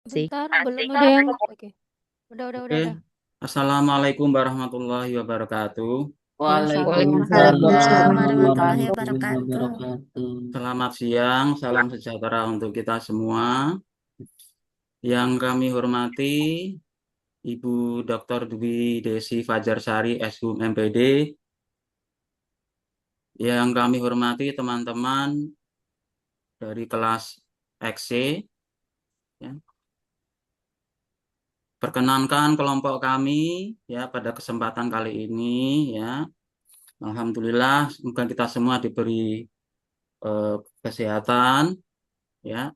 sih. Bentar, belum ada yang. Oke, Oke, udah. Assalamualaikum warahmatullahi wabarakatuh. Waalaikumsalam Waalaikumsalam warahmatullahi Waalaikumsalam warahmatullahi wabarakatuh. warahmatullahi wabarakatuh. wabarakatuh. Selamat siang, salam sejahtera untuk kita semua. Yang kami hormati Ibu Dr. Dwi Desi Fajarsari, SHUM MPD. Yang kami hormati teman-teman dari kelas XC. Ya. Perkenankan kelompok kami ya pada kesempatan kali ini ya. Alhamdulillah, semoga kita semua diberi kesehatan ya,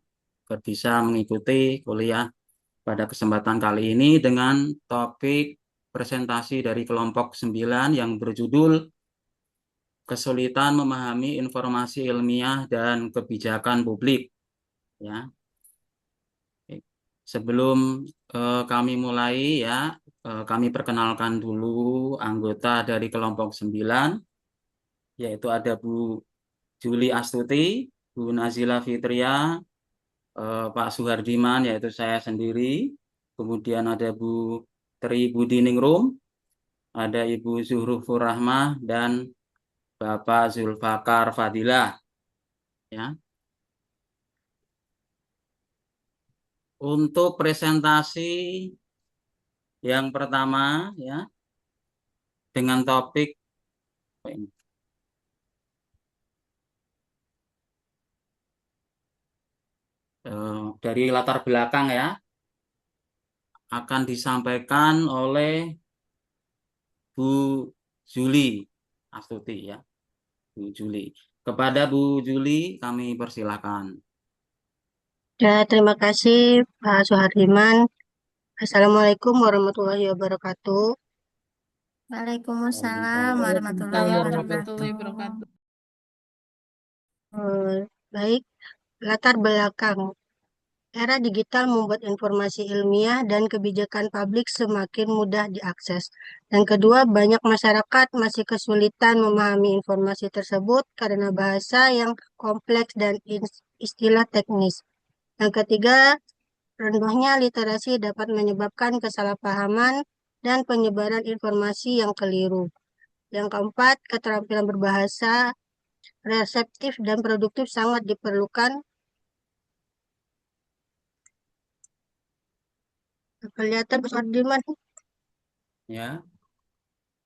agar bisa mengikuti kuliah pada kesempatan kali ini dengan topik presentasi dari kelompok 9 yang berjudul Kesulitan Memahami Informasi Ilmiah dan Kebijakan Publik. Ya. Sebelum kami mulai ya, kami perkenalkan dulu anggota dari kelompok 9, yaitu ada Bu Juli Astuti, Bu Nazila Fitria, Pak Suhardiman, yaitu saya sendiri. Kemudian ada Bu Tri Budiningrum, ada Ibu Zuhrufur Rahmah, dan Bapak Zulfakar Fadilah. Ya. Untuk presentasi yang pertama, ya, dengan topik dari latar belakang ya, akan disampaikan oleh Bu Juli Astuti ya, Bu Juli. Kepada Bu Juli kami persilakan. Ya, terima kasih Pak Suhardiman. Assalamualaikum warahmatullahi wabarakatuh. Waalaikumsalam warahmatullahi Waalaikumsalam wabarakatuh. warahmatullahi wabarakatuh. Baik, latar belakang. Era digital membuat informasi ilmiah dan kebijakan publik semakin mudah diakses. Yang kedua, banyak masyarakat masih kesulitan memahami informasi tersebut karena bahasa yang kompleks dan istilah teknis. Yang ketiga, rendahnya literasi dapat menyebabkan kesalahpahaman dan penyebaran informasi yang keliru. Yang keempat, keterampilan berbahasa reseptif dan produktif sangat diperlukan. Kelihatan besar di mana? Ya,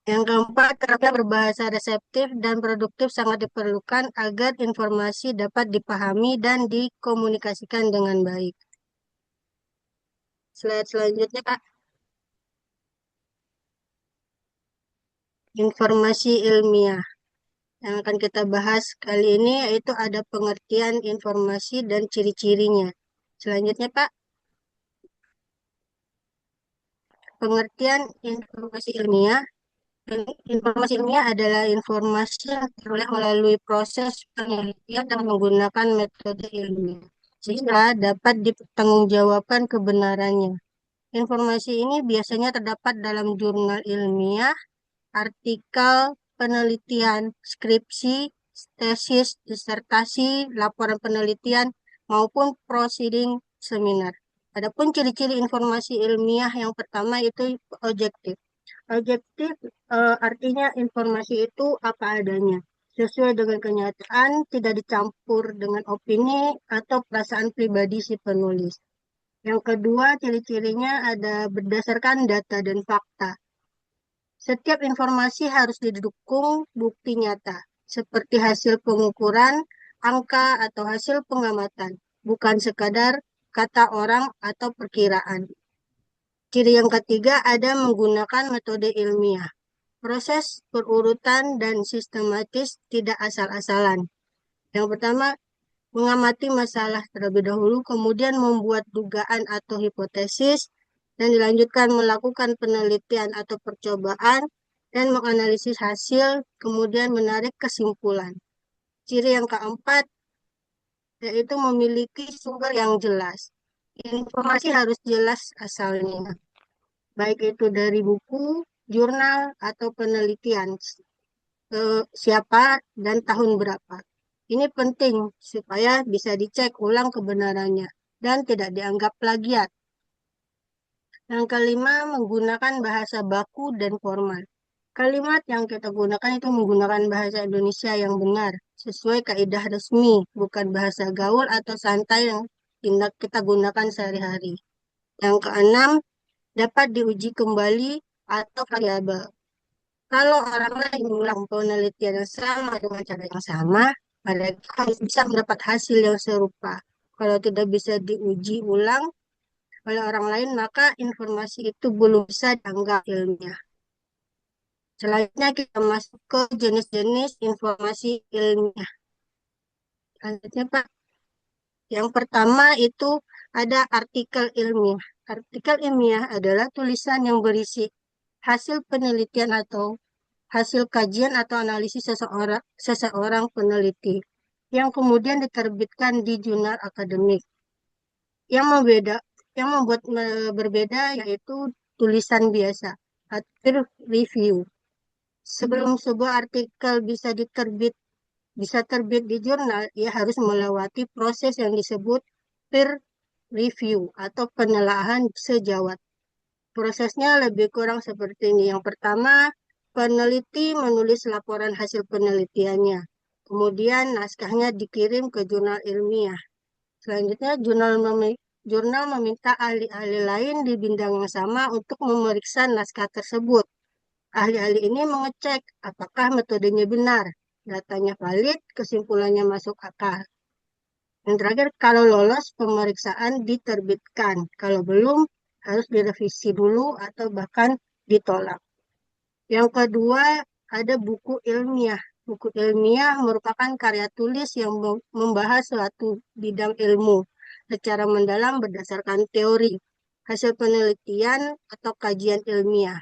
Yang keempat, keterampilan berbahasa reseptif dan produktif sangat diperlukan agar informasi dapat dipahami dan dikomunikasikan dengan baik. Slide selanjutnya, Kak. Informasi ilmiah. Yang akan kita bahas kali ini yaitu ada pengertian informasi dan ciri-cirinya. Selanjutnya, Pak, pengertian informasi ilmiah. Informasi ilmiah adalah informasi yang diperoleh melalui proses penelitian dan menggunakan metode ilmiah, sehingga dapat dipertanggungjawabkan kebenarannya. Informasi ini biasanya terdapat dalam jurnal ilmiah, artikel, penelitian, skripsi, tesis, disertasi, laporan penelitian, maupun proceeding seminar. Adapun ciri-ciri informasi ilmiah yang pertama itu objektif. Objektif artinya informasi itu apa adanya, sesuai dengan kenyataan, tidak dicampur dengan opini atau perasaan pribadi si penulis. Yang kedua, ciri-cirinya ada berdasarkan data dan fakta. Setiap informasi harus didukung bukti nyata, seperti hasil pengukuran, angka, atau hasil pengamatan, bukan sekadar kata orang atau perkiraan. Ciri yang ketiga ada menggunakan metode ilmiah. Proses berurutan dan sistematis, tidak asal-asalan. Yang pertama, mengamati masalah terlebih dahulu, kemudian membuat dugaan atau hipotesis, dan dilanjutkan melakukan penelitian atau percobaan, dan menganalisis hasil, kemudian menarik kesimpulan. Ciri yang keempat, yaitu memiliki sumber yang jelas. Informasi harus jelas asalnya, baik itu dari buku, jurnal, atau penelitian, siapa dan tahun berapa. Ini penting supaya bisa dicek ulang kebenarannya dan tidak dianggap plagiat. Yang kelima, menggunakan bahasa baku dan formal. Kalimat yang kita gunakan itu menggunakan bahasa Indonesia yang benar, sesuai kaidah resmi, bukan bahasa gaul atau santai yang kita gunakan sehari-hari. Yang keenam, dapat diuji kembali atau variabel. Kalau orang lain mengulang penelitian yang sama dengan cara yang sama, mereka harus bisa mendapat hasil yang serupa. Kalau tidak bisa diuji ulang oleh orang lain, maka informasi itu belum bisa dianggap ilmiah. Selanjutnya kita masuk ke jenis-jenis informasi ilmiah. Selanjutnya, Pak. Yang pertama itu ada artikel ilmiah. Artikel ilmiah adalah tulisan yang berisi hasil penelitian atau hasil kajian atau analisis seseorang peneliti yang kemudian diterbitkan di jurnal akademik. Yang membeda, yang membuat berbeda yaitu tulisan biasa atau peer review. Sebelum sebuah artikel bisa terbit di jurnal, ia harus melewati proses yang disebut peer review atau penelaahan sejawat. Prosesnya lebih kurang seperti ini. Yang pertama, peneliti menulis laporan hasil penelitiannya. Kemudian naskahnya dikirim ke jurnal ilmiah. Selanjutnya, jurnal meminta ahli-ahli lain di bidang yang sama untuk memeriksa naskah tersebut. Ahli-ahli ini mengecek apakah metodenya benar, datanya valid, kesimpulannya masuk akal. Yang terakhir, kalau lolos, pemeriksaan diterbitkan. Kalau belum, harus direvisi dulu atau bahkan ditolak. Yang kedua, ada buku ilmiah. Buku ilmiah merupakan karya tulis yang membahas suatu bidang ilmu secara mendalam berdasarkan teori, hasil penelitian, atau kajian ilmiah.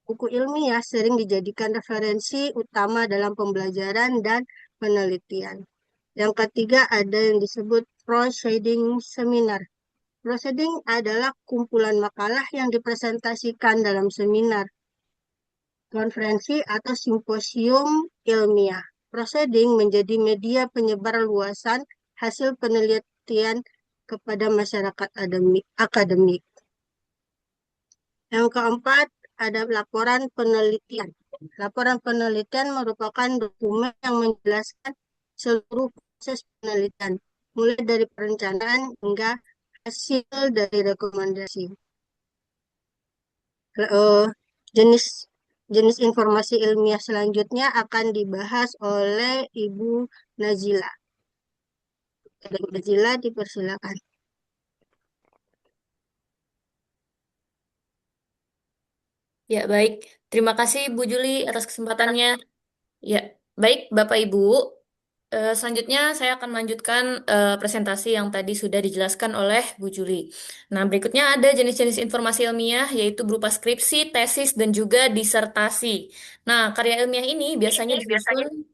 Buku ilmiah sering dijadikan referensi utama dalam pembelajaran dan penelitian. Yang ketiga ada yang disebut proceeding seminar. Proceeding adalah kumpulan makalah yang dipresentasikan dalam seminar, konferensi, atau simposium ilmiah. Proceeding menjadi media penyebar luasan hasil penelitian kepada masyarakat akademik. Yang keempat, ada laporan penelitian. Laporan penelitian merupakan dokumen yang menjelaskan seluruh proses penelitian, mulai dari perencanaan hingga hasil dari rekomendasi. Jenis jenis informasi ilmiah selanjutnya akan dibahas oleh Ibu Nazila. Ibu Nazila, dipersilakan. Ya, baik. Terima kasih Bu Juli atas kesempatannya. Ya, baik Bapak Ibu. Selanjutnya saya akan melanjutkan presentasi yang tadi sudah dijelaskan oleh Bu Juli. Nah, berikutnya ada jenis-jenis informasi ilmiah yaitu berupa skripsi, tesis, dan juga disertasi. Nah, karya ilmiah ini biasanya disusun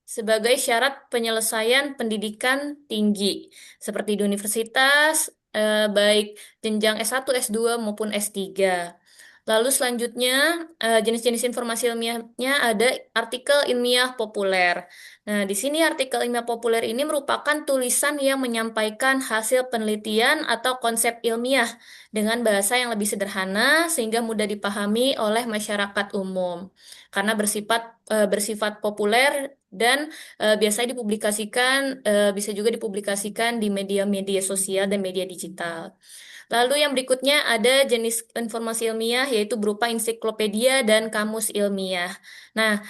sebagai syarat penyelesaian pendidikan tinggi, seperti di universitas, baik jenjang S1, S2 maupun S3. Lalu selanjutnya, jenis-jenis informasi ilmiahnya ada artikel ilmiah populer. Nah, di sini artikel ilmiah populer ini merupakan tulisan yang menyampaikan hasil penelitian atau konsep ilmiah dengan bahasa yang lebih sederhana sehingga mudah dipahami oleh masyarakat umum. Karena bersifat populer dan biasanya bisa juga dipublikasikan di media-media sosial dan media digital. Lalu yang berikutnya ada jenis informasi ilmiah yaitu berupa ensiklopedia dan kamus ilmiah. Nah,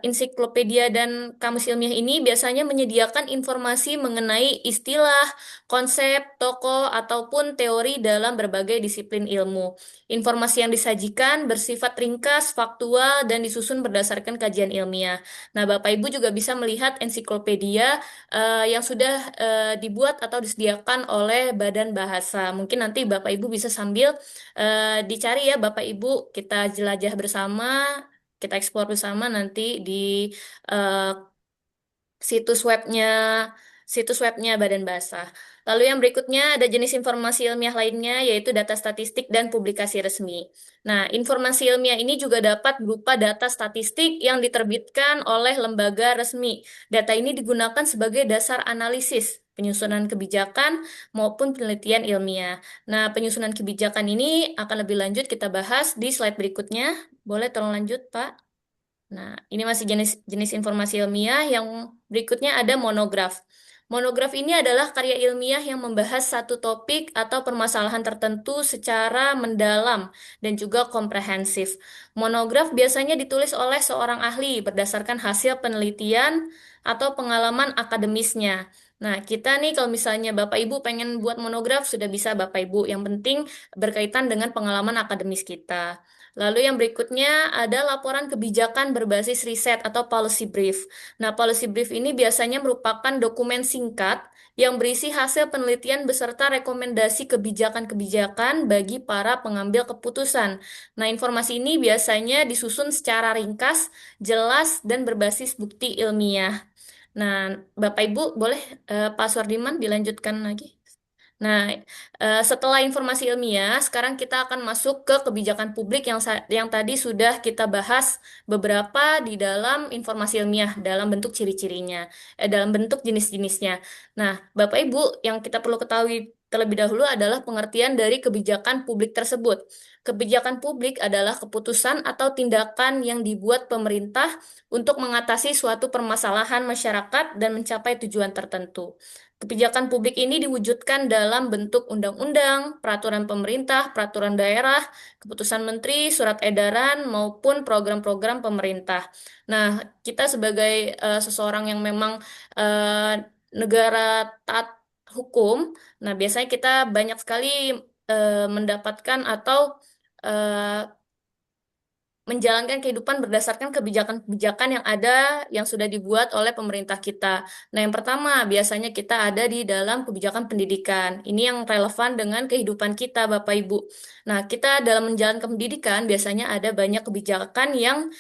ensiklopedia dan kamus ilmiah ini biasanya menyediakan informasi mengenai istilah, konsep, tokoh, ataupun teori dalam berbagai disiplin ilmu. Informasi yang disajikan bersifat ringkas, faktual, dan disusun berdasarkan kajian ilmiah. Nah, Bapak Ibu juga bisa melihat ensiklopedia yang sudah dibuat atau disediakan oleh Badan Bahasa. Mungkin nanti Bapak Ibu bisa sambil dicari ya Bapak Ibu, kita jelajah bersama, kita eksplor bersama nanti di eh, situs webnya situs webnya Badan Bahasa. Lalu yang berikutnya ada jenis informasi ilmiah lainnya yaitu data statistik dan publikasi resmi. Nah, informasi ilmiah ini juga dapat berupa data statistik yang diterbitkan oleh lembaga resmi. Data ini digunakan sebagai dasar analisis penyusunan kebijakan maupun penelitian ilmiah. Nah, penyusunan kebijakan ini akan lebih lanjut kita bahas di slide berikutnya. Boleh tolong lanjut, Pak? Nah, ini masih jenis informasi ilmiah. Yang berikutnya ada monograf. Monograf ini adalah karya ilmiah yang membahas satu topik atau permasalahan tertentu secara mendalam dan juga komprehensif. Monograf biasanya ditulis oleh seorang ahli berdasarkan hasil penelitian atau pengalaman akademisnya. Nah, kita nih kalau misalnya Bapak Ibu pengen buat monograf, sudah bisa Bapak Ibu. Yang penting berkaitan dengan pengalaman akademis kita. Lalu yang berikutnya ada laporan kebijakan berbasis riset atau policy brief. Nah, policy brief ini biasanya merupakan dokumen singkat yang berisi hasil penelitian beserta rekomendasi kebijakan-kebijakan bagi para pengambil keputusan. Nah, informasi ini biasanya disusun secara ringkas, jelas, dan berbasis bukti ilmiah. Nah, Bapak Ibu boleh Pak Suardiman dilanjutkan lagi. Nah, setelah informasi ilmiah, sekarang kita akan masuk ke kebijakan publik yang tadi sudah kita bahas beberapa di dalam informasi ilmiah dalam bentuk ciri-cirinya, dalam bentuk jenis-jenisnya. Nah, Bapak Ibu, yang kita perlu ketahui terlebih dahulu adalah pengertian dari kebijakan publik tersebut. Kebijakan publik adalah keputusan atau tindakan yang dibuat pemerintah untuk mengatasi suatu permasalahan masyarakat dan mencapai tujuan tertentu. Kebijakan publik ini diwujudkan dalam bentuk undang-undang, peraturan pemerintah, peraturan daerah, keputusan menteri, surat edaran, maupun program-program pemerintah. Nah, kita sebagai seseorang yang memang eh, negara taat hukum, nah biasanya kita banyak sekali mendapatkan atau eh, menjalankan kehidupan berdasarkan kebijakan-kebijakan yang ada yang sudah dibuat oleh pemerintah kita. Nah, yang pertama biasanya kita ada di dalam kebijakan pendidikan. Ini yang relevan dengan kehidupan kita, Bapak Ibu. Nah, kita dalam menjalankan pendidikan biasanya ada banyak kebijakan yang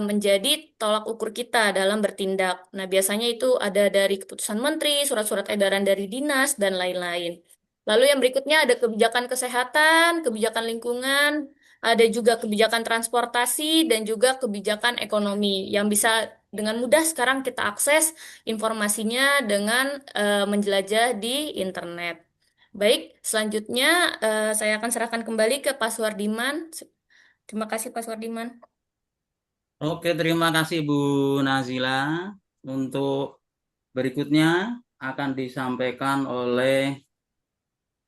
menjadi tolak ukur kita dalam bertindak. Nah, biasanya itu ada dari keputusan menteri, surat-surat edaran dari dinas, dan lain-lain. Lalu yang berikutnya ada kebijakan kesehatan, kebijakan lingkungan, ada juga kebijakan transportasi dan juga kebijakan ekonomi yang bisa dengan mudah sekarang kita akses informasinya dengan menjelajah di internet. Baik, selanjutnya saya akan serahkan kembali ke Pak Suardiman. Terima kasih Pak Suardiman. Oke, terima kasih Bu Nazila. Untuk berikutnya akan disampaikan oleh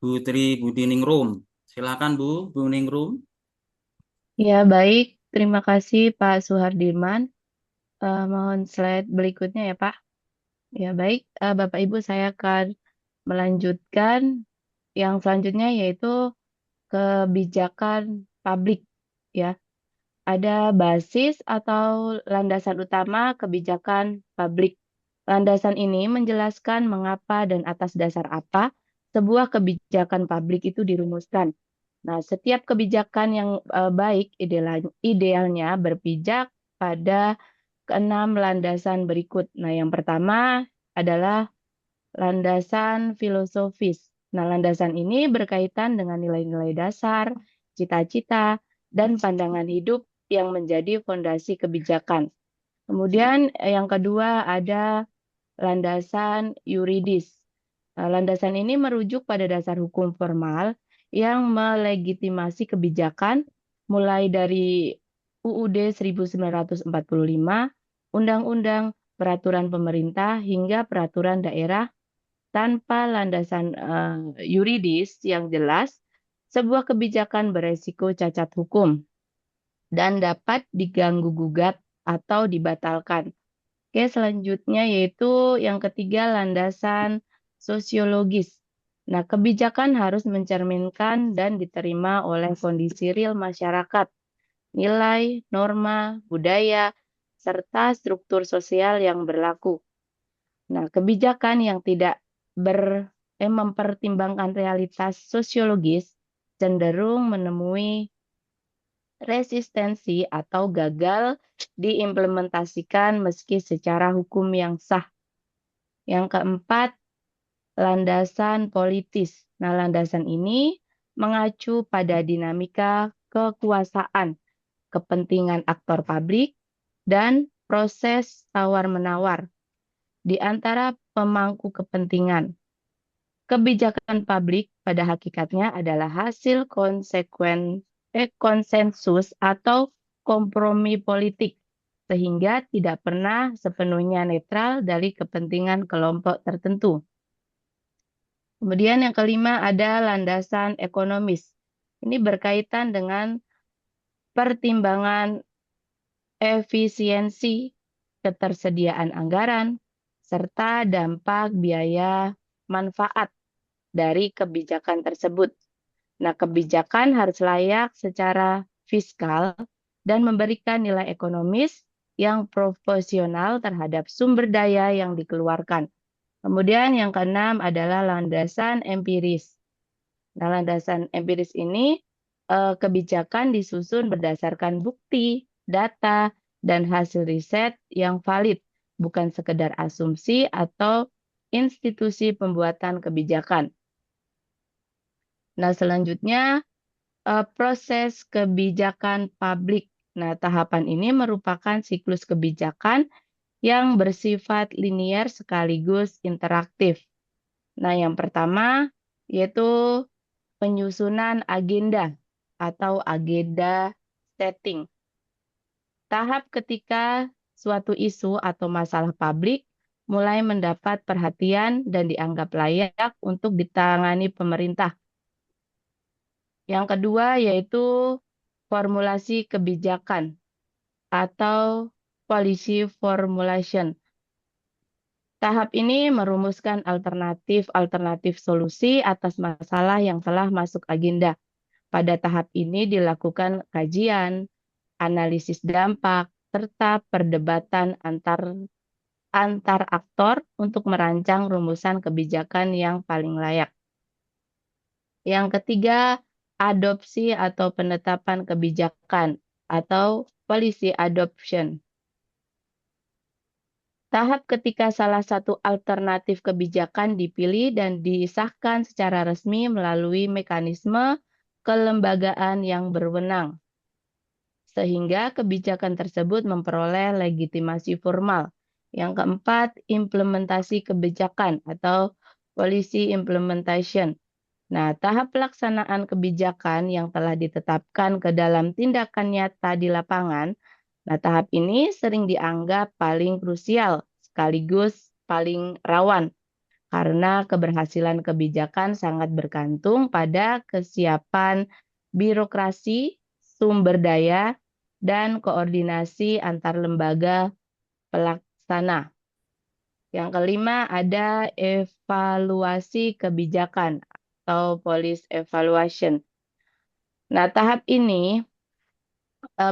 Bu Tri Budiningrum. Silakan Bu Ningrum. Ya, baik. Terima kasih Pak Suhardiman. Mohon slide berikutnya ya, Pak. Ya, baik. Bapak Ibu, saya akan melanjutkan yang selanjutnya yaitu kebijakan publik. Ya, ada basis atau landasan utama kebijakan publik. Landasan ini menjelaskan mengapa dan atas dasar apa sebuah kebijakan publik itu dirumuskan. Nah, setiap kebijakan yang baik idealnya berpijak pada keenam landasan berikut. Nah, yang pertama adalah landasan filosofis. Nah, landasan ini berkaitan dengan nilai-nilai dasar, cita-cita, dan pandangan hidup yang menjadi fondasi kebijakan. Kemudian yang kedua ada landasan yuridis. Landasan ini merujuk pada dasar hukum formal yang melegitimasi kebijakan mulai dari UUD 1945, Undang-Undang Peraturan Pemerintah hingga Peraturan Daerah. Tanpa landasan yuridis yang jelas, sebuah kebijakan beresiko cacat hukum dan dapat diganggu-gugat atau dibatalkan. Oke, selanjutnya yaitu yang ketiga landasan sosiologis. Nah, kebijakan harus mencerminkan dan diterima oleh kondisi real masyarakat, nilai, norma, budaya, serta struktur sosial yang berlaku. Nah, kebijakan yang tidak mempertimbangkan realitas sosiologis cenderung menemui resistensi atau gagal diimplementasikan meski secara hukum yang sah. Yang keempat, landasan politis. Nah, landasan ini mengacu pada dinamika kekuasaan, kepentingan aktor publik, dan proses tawar-menawar di antara pemangku kepentingan. Kebijakan publik pada hakikatnya adalah hasil konsensus atau kompromi politik, sehingga tidak pernah sepenuhnya netral dari kepentingan kelompok tertentu. Kemudian yang kelima ada landasan ekonomis. Ini berkaitan dengan pertimbangan efisiensi, ketersediaan anggaran, serta dampak biaya manfaat dari kebijakan tersebut. Nah, kebijakan harus layak secara fiskal dan memberikan nilai ekonomis yang proporsional terhadap sumber daya yang dikeluarkan. Kemudian yang keenam adalah landasan empiris. Nah, landasan empiris ini kebijakan disusun berdasarkan bukti, data, dan hasil riset yang valid, bukan sekedar asumsi atau institusi pembuatan kebijakan. Nah, selanjutnya proses kebijakan publik. Nah, tahapan ini merupakan siklus kebijakan yang bersifat linier sekaligus interaktif. Nah, yang pertama yaitu penyusunan agenda atau agenda setting. Tahap ketika suatu isu atau masalah publik mulai mendapat perhatian dan dianggap layak untuk ditangani pemerintah. Yang kedua yaitu formulasi kebijakan atau policy formulation. Tahap ini merumuskan alternatif solusi atas masalah yang telah masuk agenda. Pada tahap ini dilakukan kajian, analisis dampak, serta perdebatan antar aktor untuk merancang rumusan kebijakan yang paling layak. Yang ketiga, adopsi atau penetapan kebijakan atau policy adoption. Tahap ketika salah satu alternatif kebijakan dipilih dan disahkan secara resmi melalui mekanisme kelembagaan yang berwenang, sehingga kebijakan tersebut memperoleh legitimasi formal. Yang keempat, implementasi kebijakan atau policy implementation. Nah, tahap pelaksanaan kebijakan yang telah ditetapkan ke dalam tindakan nyata di lapangan. Nah, tahap ini sering dianggap paling krusial sekaligus paling rawan karena keberhasilan kebijakan sangat bergantung pada kesiapan birokrasi, sumber daya, dan koordinasi antar lembaga pelaksana. Yang kelima ada evaluasi kebijakan atau policy evaluation. Nah, tahap ini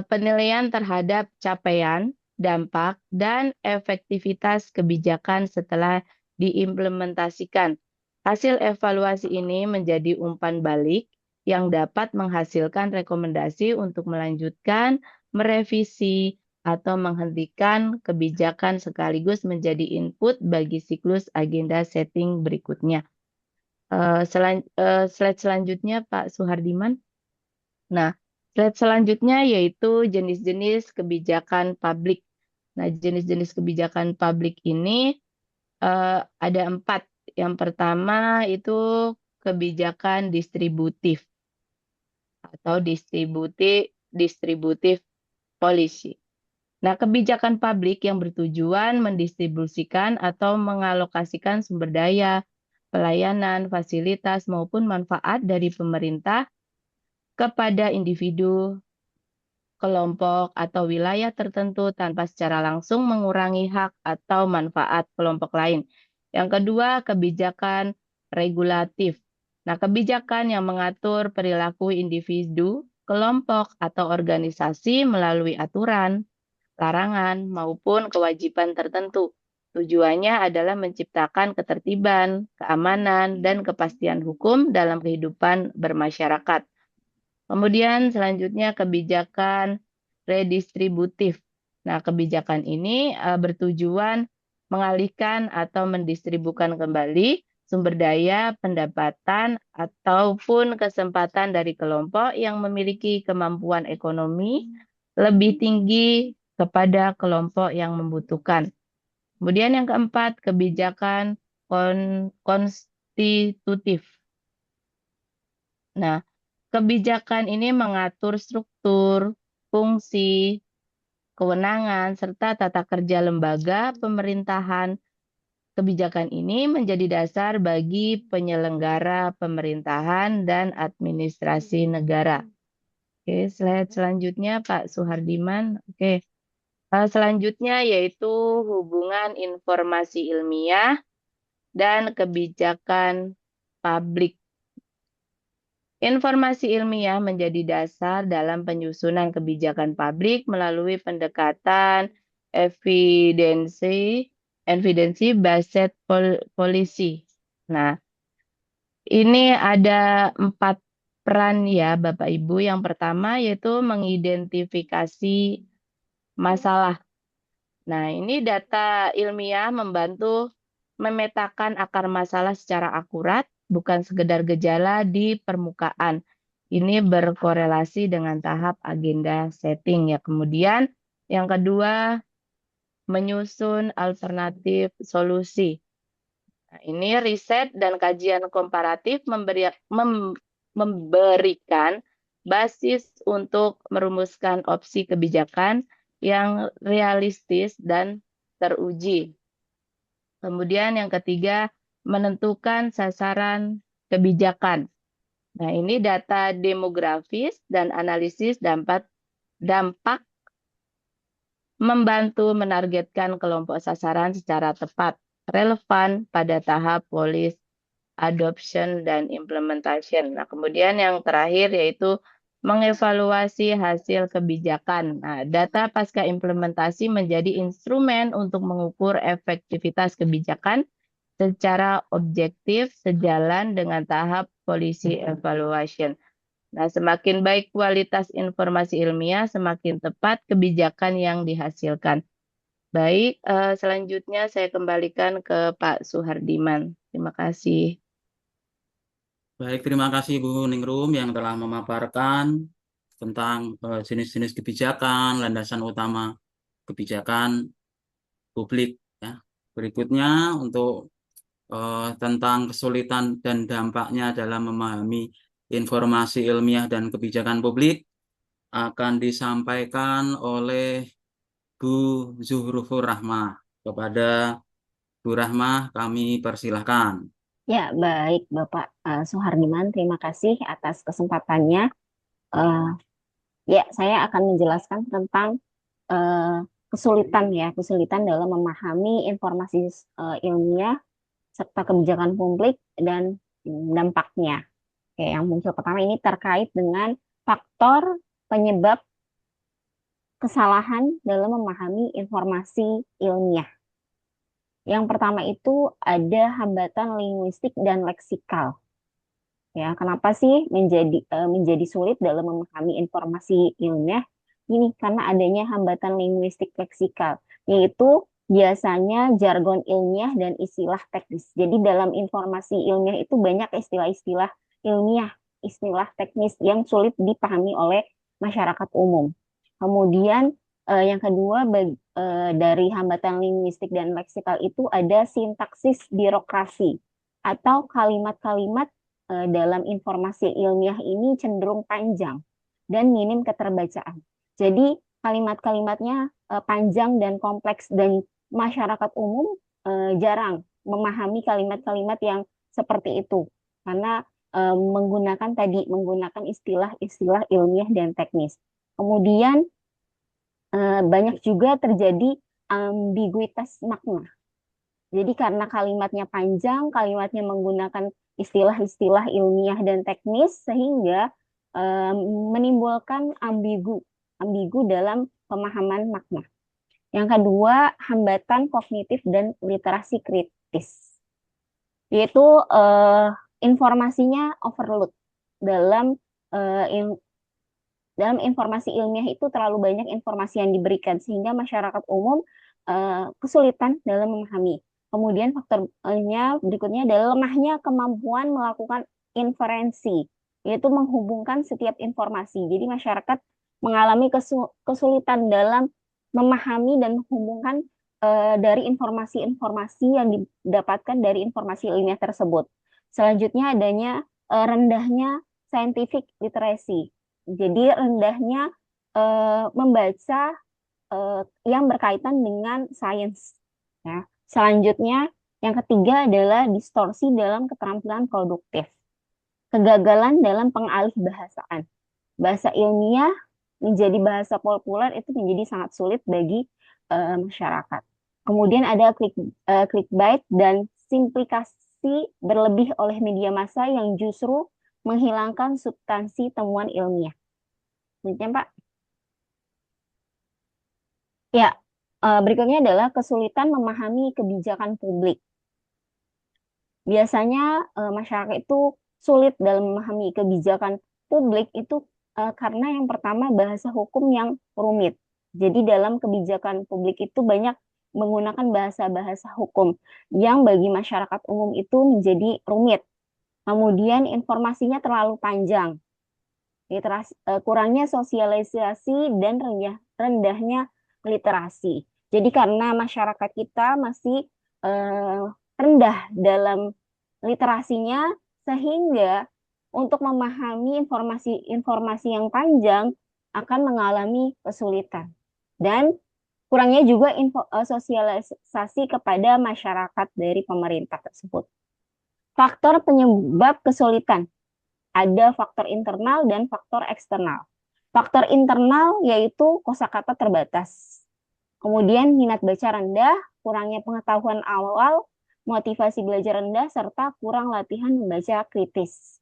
penilaian terhadap capaian, dampak, dan efektivitas kebijakan setelah diimplementasikan. Hasil evaluasi ini menjadi umpan balik yang dapat menghasilkan rekomendasi untuk melanjutkan, merevisi, atau menghentikan kebijakan sekaligus menjadi input bagi siklus agenda setting berikutnya. Slide selanjutnya, Pak Suhardiman. Nah, slide selanjutnya yaitu jenis-jenis kebijakan publik. Nah, jenis-jenis kebijakan publik ini ada 4. Yang pertama itu kebijakan distributif atau distributif policy. Nah, kebijakan publik yang bertujuan mendistribusikan atau mengalokasikan sumber daya, pelayanan, fasilitas, maupun manfaat dari pemerintah kepada individu, kelompok, atau wilayah tertentu tanpa secara langsung mengurangi hak atau manfaat kelompok lain. Yang kedua, kebijakan regulatif. Nah, kebijakan yang mengatur perilaku individu, kelompok, atau organisasi melalui aturan, larangan, maupun kewajiban tertentu. Tujuannya adalah menciptakan ketertiban, keamanan, dan kepastian hukum dalam kehidupan bermasyarakat. Kemudian selanjutnya kebijakan redistributif. Nah, kebijakan ini bertujuan mengalihkan atau mendistribusikan kembali sumber daya, pendapatan, ataupun kesempatan dari kelompok yang memiliki kemampuan ekonomi lebih tinggi kepada kelompok yang membutuhkan. Kemudian yang keempat, kebijakan konstitutif. Nah, kebijakan ini mengatur struktur, fungsi, kewenangan, serta tata kerja lembaga pemerintahan. Kebijakan ini menjadi dasar bagi penyelenggara pemerintahan dan administrasi negara. Oke, slide selanjutnya Pak Suhardiman. Oke, selanjutnya yaitu hubungan informasi ilmiah dan kebijakan publik. Informasi ilmiah menjadi dasar dalam penyusunan kebijakan publik melalui pendekatan evidensi based policy. Nah, ini ada 4 peran ya Bapak Ibu. Yang pertama yaitu mengidentifikasi masalah. Nah, ini data ilmiah membantu memetakan akar masalah secara akurat, bukan sekedar gejala di permukaan. Ini berkorelasi dengan tahap agenda setting ya. Kemudian yang kedua, menyusun alternatif solusi. Nah, ini riset dan kajian komparatif memberikan basis untuk merumuskan opsi kebijakan yang realistis dan teruji. Kemudian yang ketiga, menentukan sasaran kebijakan. Nah, ini data demografis dan analisis dampak membantu menargetkan kelompok sasaran secara tepat, relevan pada tahap policy adoption dan implementation. Nah, kemudian yang terakhir yaitu mengevaluasi hasil kebijakan. Nah, data pasca implementasi menjadi instrumen untuk mengukur efektivitas kebijakan secara objektif sejalan dengan tahap policy evaluation. Nah, semakin baik kualitas informasi ilmiah, semakin tepat kebijakan yang dihasilkan. Baik, selanjutnya saya kembalikan ke Pak Suhardiman. Terima kasih. Baik, terima kasih Bu Ningrum yang telah memaparkan tentang jenis-jenis kebijakan, landasan utama kebijakan publik. Ya. Berikutnya untuk tentang kesulitan dan dampaknya dalam memahami informasi ilmiah dan kebijakan publik akan disampaikan oleh Bu Zuhrufur Rahmah. Kepada Bu Rahmah kami persilahkan. Ya, baik Bapak Suhardiman, terima kasih atas kesempatannya. Eh, ya, saya akan menjelaskan tentang kesulitan dalam memahami informasi ilmiah serta kebijakan publik dan dampaknya. Oke, yang muncul pertama ini terkait dengan faktor penyebab kesalahan dalam memahami informasi ilmiah. Yang pertama itu ada hambatan linguistik dan leksikal. Ya, kenapa sih menjadi sulit dalam memahami informasi ilmiah? Ini karena adanya hambatan linguistik leksikal, yaitu biasanya jargon ilmiah dan istilah teknis. Jadi dalam informasi ilmiah itu banyak istilah-istilah ilmiah, istilah teknis yang sulit dipahami oleh masyarakat umum. Kemudian yang kedua dari hambatan linguistik dan leksikal itu ada sintaksis birokrasi atau kalimat-kalimat dalam informasi ilmiah ini cenderung panjang dan minim keterbacaan. Jadi kalimat-kalimatnya panjang dan kompleks dan masyarakat umum jarang memahami kalimat-kalimat yang seperti itu karena menggunakan istilah-istilah ilmiah dan teknis. Kemudian banyak juga terjadi ambiguitas makna. Jadi karena kalimatnya panjang, kalimatnya menggunakan istilah-istilah ilmiah dan teknis sehingga menimbulkan ambigu dalam pemahaman makna. Yang kedua, hambatan kognitif dan literasi kritis, yaitu informasinya overload dalam informasi ilmiah itu terlalu banyak informasi yang diberikan sehingga masyarakat umum kesulitan dalam memahami. Kemudian faktornya berikutnya adalah lemahnya kemampuan melakukan inferensi, yaitu menghubungkan setiap informasi. Jadi masyarakat mengalami kesulitan dalam memahami dan menghubungkan dari informasi-informasi yang didapatkan dari informasi ilmiah tersebut. Selanjutnya adanya rendahnya scientific literacy. Jadi rendahnya membaca yang berkaitan dengan sains. Ya. Selanjutnya, yang ketiga adalah distorsi dalam keterampilan produktif. Kegagalan dalam pengalih bahasaan. Bahasa ilmiah menjadi bahasa populer itu menjadi sangat sulit bagi masyarakat. Kemudian ada clickbait dan simplikasi berlebih oleh media massa yang justru menghilangkan substansi temuan ilmiah. Demikian, Pak. Ya, berikutnya adalah kesulitan memahami kebijakan publik. Biasanya masyarakat itu sulit dalam memahami kebijakan publik itu karena yang pertama bahasa hukum yang rumit. Jadi dalam kebijakan publik itu banyak menggunakan bahasa-bahasa hukum yang bagi masyarakat umum itu menjadi rumit. Kemudian informasinya terlalu panjang, kurangnya sosialisasi dan rendahnya literasi. Jadi karena masyarakat kita masih rendah dalam literasinya, sehingga untuk memahami informasi-informasi yang panjang akan mengalami kesulitan. Dan kurangnya juga sosialisasi kepada masyarakat dari pemerintah tersebut. Faktor penyebab kesulitan. Ada faktor internal dan faktor eksternal. Faktor internal yaitu kosakata terbatas. Kemudian minat baca rendah, kurangnya pengetahuan awal, motivasi belajar rendah, serta kurang latihan membaca kritis.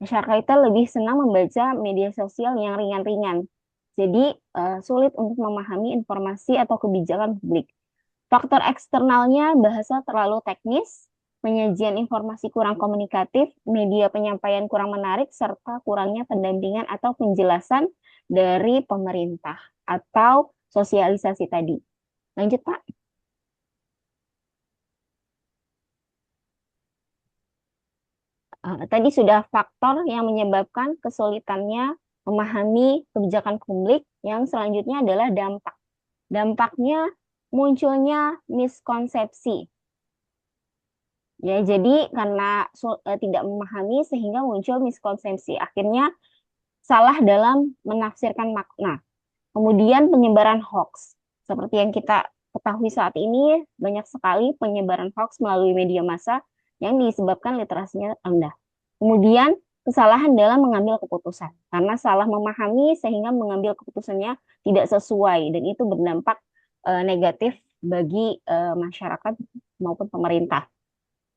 Masyarakat kita lebih senang membaca media sosial yang ringan-ringan. Jadi sulit untuk memahami informasi atau kebijakan publik. Faktor eksternalnya bahasa terlalu teknis, penyajian informasi kurang komunikatif, media penyampaian kurang menarik, serta kurangnya pendampingan atau penjelasan dari pemerintah atau sosialisasi tadi. Lanjut, Pak. Tadi sudah faktor yang menyebabkan kesulitannya memahami kebijakan publik. Yang selanjutnya adalah dampak. Dampaknya munculnya miskonsepsi. Ya, jadi karena tidak memahami sehingga muncul miskonsepsi. Akhirnya salah dalam menafsirkan makna. Kemudian penyebaran hoax. Seperti yang kita ketahui saat ini, banyak sekali penyebaran hoax melalui media massa yang disebabkan literasinya rendah. Kemudian kesalahan dalam mengambil keputusan. Karena salah memahami sehingga mengambil keputusannya tidak sesuai. Dan itu berdampak negatif bagi masyarakat maupun pemerintah.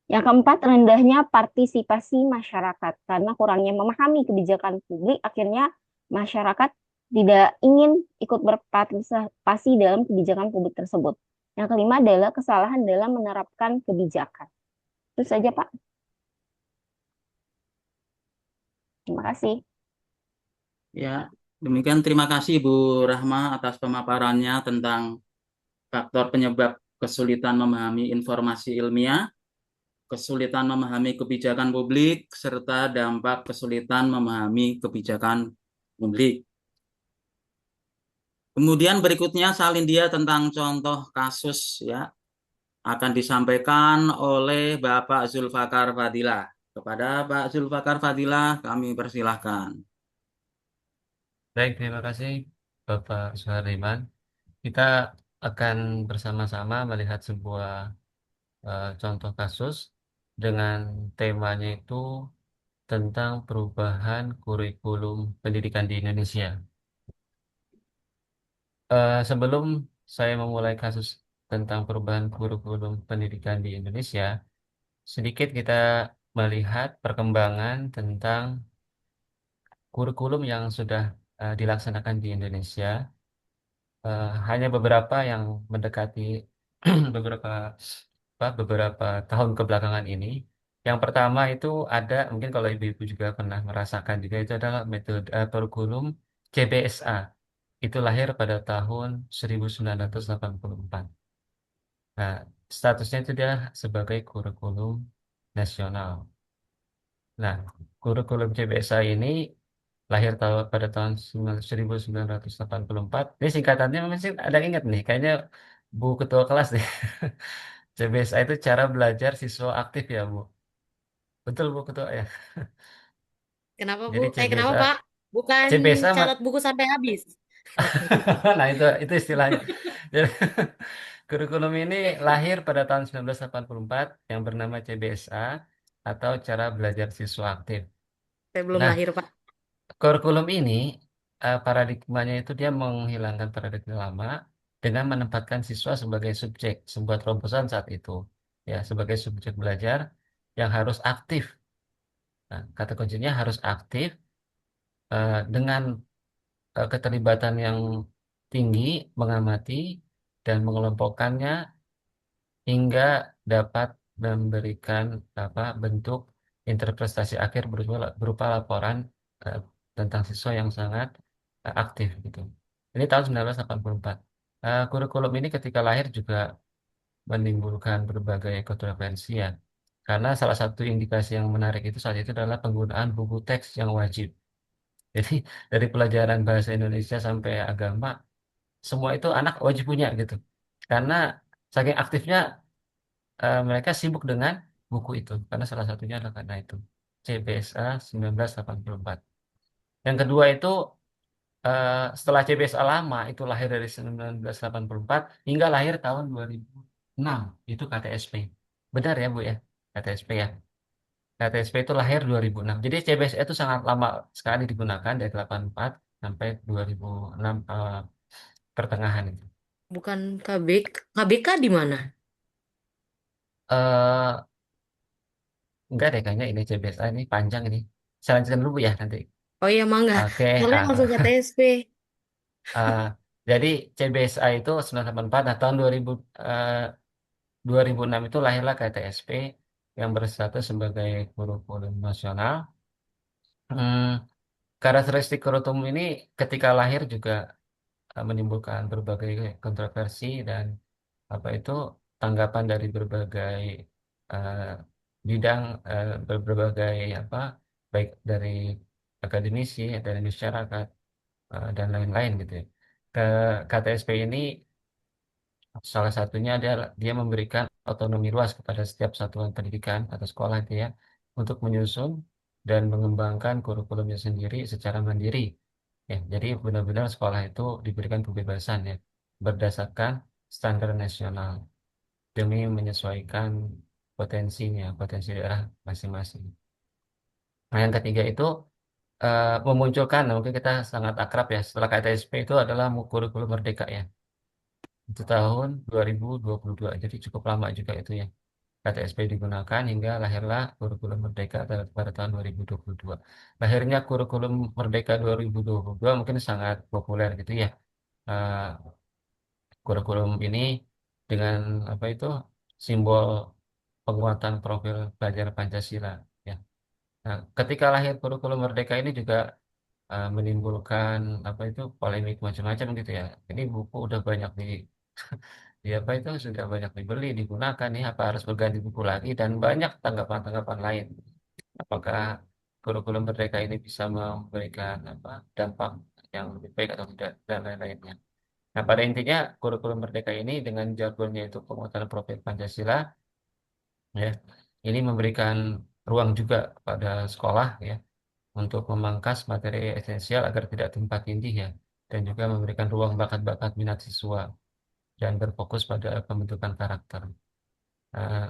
Yang keempat, rendahnya partisipasi masyarakat. Karena kurangnya memahami kebijakan publik, akhirnya masyarakat tidak ingin ikut berpartisipasi dalam kebijakan publik tersebut. Yang kelima adalah kesalahan dalam menerapkan kebijakan. Itu saja, Pak. Terima kasih. Ya, demikian terima kasih Bu Rahma atas pemaparannya tentang faktor penyebab kesulitan memahami informasi ilmiah, kesulitan memahami kebijakan publik, serta dampak kesulitan memahami kebijakan publik. Kemudian berikutnya salin dia tentang contoh kasus ya akan disampaikan oleh Bapak Zulfakar Fadilah. Kepada Pak Zulfakar Fadilah kami persilahkan. Baik, terima kasih Bapak Suhardiman. Kita akan bersama-sama melihat sebuah contoh kasus dengan temanya itu tentang perubahan kurikulum pendidikan di Indonesia. Sebelum saya memulai kasus tentang perubahan kurikulum pendidikan di Indonesia, sedikit kita melihat perkembangan tentang kurikulum yang sudah dilaksanakan di Indonesia. Hanya beberapa yang mendekati beberapa beberapa tahun kebelakangan ini. Yang pertama itu ada, mungkin kalau ibu-ibu juga pernah merasakan juga, itu adalah metode kurikulum CBSA. Itu lahir pada tahun 1984. Nah, statusnya itu dia sebagai kurikulum nasional. Nah, kurikulum CBSA ini lahir pada tahun 1984. Ini singkatannya masih ada ingat nih, kayaknya Bu Ketua kelas deh. CBSA itu cara belajar siswa aktif ya, Bu. Betul, Bu Ketua ya. Kenapa, Bu? Jadi Kenapa, CBSA, Pak? Bukan CBSA, catat buku sampai habis. nah itu istilahnya. Jadi, kurikulum ini lahir pada tahun 1984 yang bernama CBSA atau cara belajar siswa aktif. Saya belum Nah, lahir, Pak. kurikulum ini paradigmanya itu dia menghilangkan paradigma lama dengan menempatkan siswa sebagai subjek sebuah terobosan saat itu, ya sebagai subjek belajar yang harus aktif. Nah, kata kuncinya harus aktif dengan keterlibatan yang tinggi, mengamati dan mengelompokkannya hingga dapat memberikan bentuk interpretasi akhir berupa laporan eh, tentang siswa yang sangat aktif gitu. Ini tahun 1984. Kurikulum ini ketika lahir juga menimbulkan berbagai kontroversi ya. Karena salah satu indikasi yang menarik itu saat itu adalah penggunaan buku teks yang wajib. Jadi dari pelajaran bahasa Indonesia sampai agama, semua itu anak wajib punya gitu. Karena saking aktifnya mereka sibuk dengan buku itu. Karena salah satunya adalah karena itu. CBSA 1984. Yang kedua itu setelah CBSA lama itu lahir dari 1984 hingga lahir tahun 2006 itu KTSP. Benar ya Bu ya? KTSP ya. KTSP itu lahir 2006. Jadi CBSA itu sangat lama sekali digunakan dari 84 sampai 2006 pertengahan itu. Bukan KBK. KBK di mana? Eh enggak deh kayaknya ini CBSA ini panjang ini. Saya lanjutkan dulu Bu ya nanti. Oh iya, mangga. Oke, Soalnya langsung ke TSP. ah. Jadi CBSA itu 1984, nah tahun 2006 itu lahirlah KTSP yang berstatus sebagai kurikulum nasional. Hmm, karakteristik kurikulum ini ketika lahir juga menimbulkan berbagai kontroversi dan itu tanggapan dari berbagai eh, bidang, berbagai baik dari akademisi, dari masyarakat dan lain-lain gitu ya. Ke KTSP ini salah satunya adalah dia memberikan otonomi luas kepada setiap satuan pendidikan atau sekolah itu ya untuk menyusun dan mengembangkan kurikulumnya sendiri secara mandiri. Ya, jadi benar-benar sekolah itu diberikan kebebasan ya berdasarkan standar nasional demi menyesuaikan potensinya, potensi daerah masing-masing. Nah, yang ketiga itu memunculkan, nah, mungkin kita sangat akrab ya setelah KTSP itu adalah kurikulum merdeka ya. Itu tahun 2022, jadi cukup lama juga itu ya. KTSP digunakan hingga lahirlah kurikulum merdeka pada tahun 2022. Lahirnya kurikulum merdeka 2022 mungkin sangat populer gitu ya. Eh, kurikulum ini dengan simbol penguatan profil pelajar Pancasila ya. Nah, ketika lahir kurikulum merdeka ini juga menimbulkan polemik macam-macam gitu ya. Ini buku udah banyak di itu sudah banyak dibeli, digunakan nih, apa harus berganti buku lagi dan banyak tanggapan-tanggapan lain. Apakah kurikulum merdeka ini bisa memberikan dampak yang lebih baik atau tidak dan lain-lainnya. Nah, pada intinya kurikulum merdeka ini dengan jargonnya itu penguatan profil Pancasila ya. Ini memberikan ruang juga pada sekolah ya untuk memangkas materi esensial agar tidak tumpang tindih ya dan juga memberikan ruang bakat-bakat minat siswa dan berfokus pada pembentukan karakter.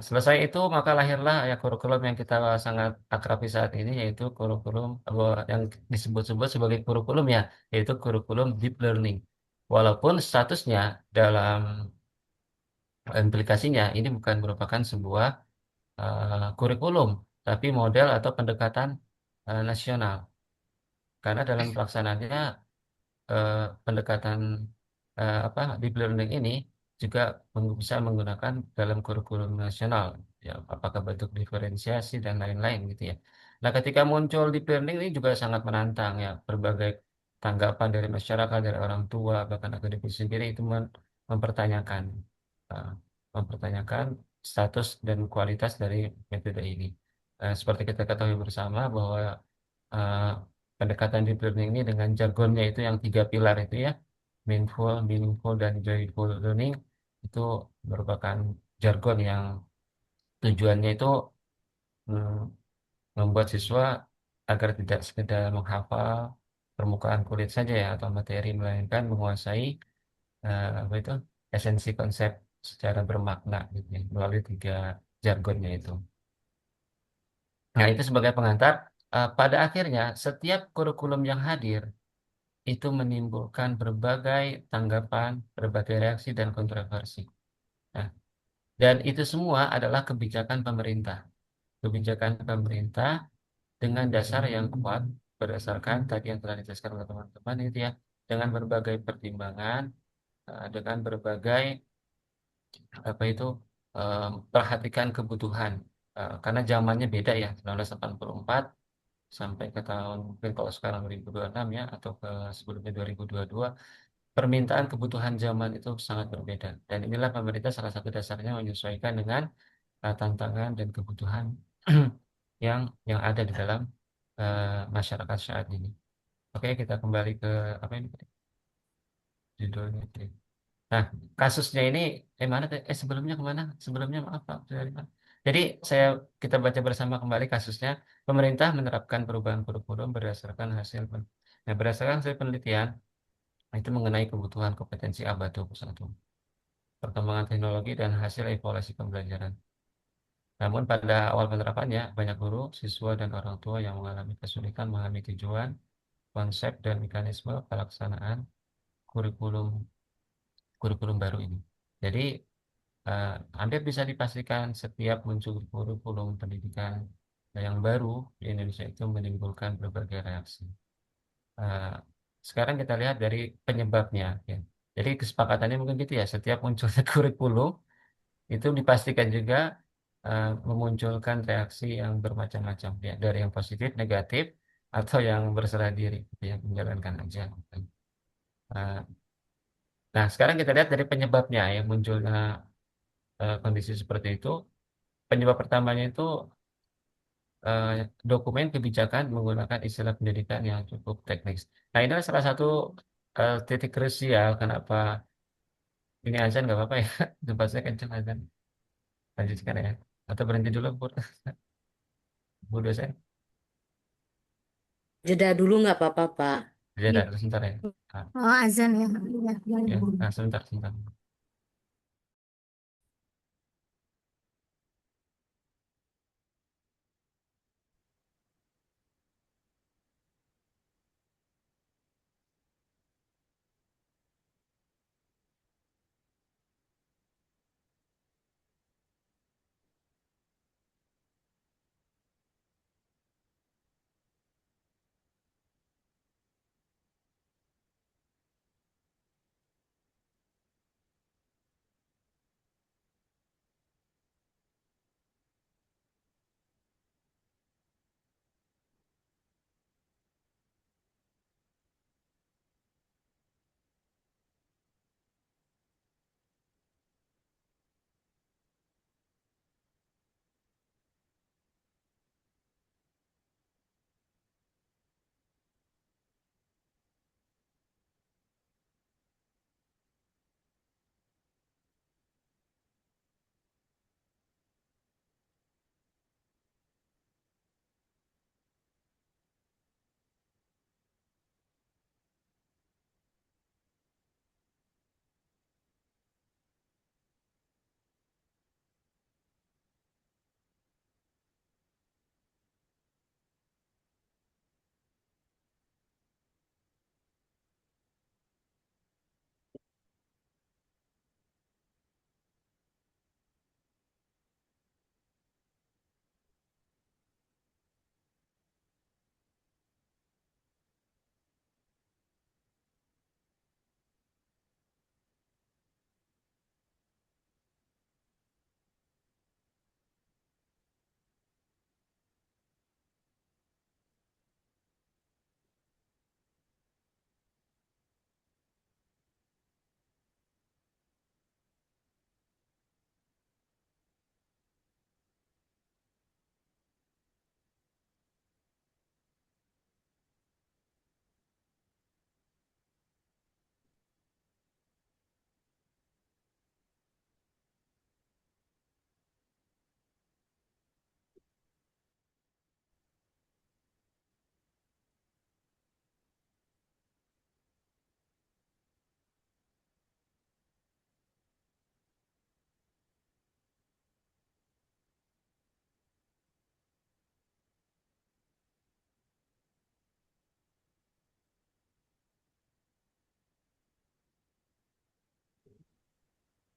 Selesai itu maka lahirlah ya kurikulum yang kita sangat akrabi saat ini yaitu kurikulum yang disebut-sebut sebagai kurikulum ya yaitu kurikulum deep learning. Walaupun statusnya dalam implikasinya ini bukan merupakan sebuah kurikulum tapi model atau pendekatan nasional karena dalam pelaksanaannya eh, pendekatan deep learning ini juga bisa menggunakan dalam kurikulum nasional ya apakah bentuk diferensiasi dan lain-lain gitu ya. Nah, ketika muncul deep learning ini juga sangat menantang ya berbagai tanggapan dari masyarakat, dari orang tua, bahkan akademisi sendiri itu mempertanyakan eh, mempertanyakan status dan kualitas dari metode ini. Seperti kita ketahui bersama bahwa eh, pendekatan deep learning ini dengan jargonnya itu yang tiga pilar itu ya, meaningful, dan joyful learning. itu merupakan jargon yang tujuannya itu mm, membuat siswa agar tidak sekedar menghafal permukaan kulit saja ya atau materi, melainkan menguasai apa itu esensi konsep secara bermakna gitu ya, melalui tiga jargonnya itu. Nah, itu sebagai pengantar. Pada akhirnya, setiap kurikulum yang hadir itu menimbulkan berbagai tanggapan, berbagai reaksi, dan kontroversi. Nah, dan itu semua adalah kebijakan pemerintah. Kebijakan pemerintah dengan dasar yang kuat, berdasarkan tadi yang telah dijelaskan oleh teman-teman itu ya, dengan berbagai pertimbangan, dengan berbagai apa itu perhatikan kebutuhan. Karena zamannya beda ya, 1984 sampai ke tahun mungkin kalau sekarang 2026 ya atau ke sebelumnya 2022, permintaan kebutuhan zaman itu sangat berbeda dan inilah pemerintah salah satu dasarnya menyesuaikan dengan tantangan dan kebutuhan yang ada di dalam masyarakat saat ini. Oke, kita kembali ke apa ini tadi? Judulnya tadi. Nah, kasusnya ini mana tadi? Sebelumnya kemana? Sebelumnya maaf Pak. Jadi kita baca bersama kembali kasusnya. Pemerintah menerapkan perubahan kurikulum berdasarkan berdasarkan hasil penelitian itu mengenai kebutuhan kompetensi abad 21, perkembangan teknologi dan hasil evaluasi pembelajaran. Namun pada awal penerapannya, banyak guru, siswa, dan orang tua yang mengalami kesulitan memahami tujuan, konsep, dan mekanisme pelaksanaan kurikulum kurikulum baru ini. Jadi, eh, hampir bisa dipastikan setiap muncul kurikulum pendidikan yang baru di Indonesia itu menimbulkan berbagai reaksi. Eh, Sekarang kita lihat dari penyebabnya, ya. Jadi kesepakatannya mungkin gitu ya, setiap munculnya kurikulum itu dipastikan juga memunculkan reaksi yang bermacam-macam, ya, dari yang positif, negatif, atau yang berserah diri, gitu ya, menjalankan aja. Eh, Nah, sekarang kita lihat dari penyebabnya ya munculnya kondisi seperti itu. Penyebab pertamanya itu eh, dokumen kebijakan menggunakan istilah pendidikan yang cukup teknis. Nah, ini adalah salah satu titik krusial kenapa ini azan nggak apa-apa ya. Tempat saya kenceng azan. Lanjutkan ya. Atau berhenti dulu, Bu dosen. Jeda dulu nggak apa-apa, Pak. Ya, Iya. sebentar ya. Ah, Oh, azan ya. Iya, ya, iya. sebentar, sebentar.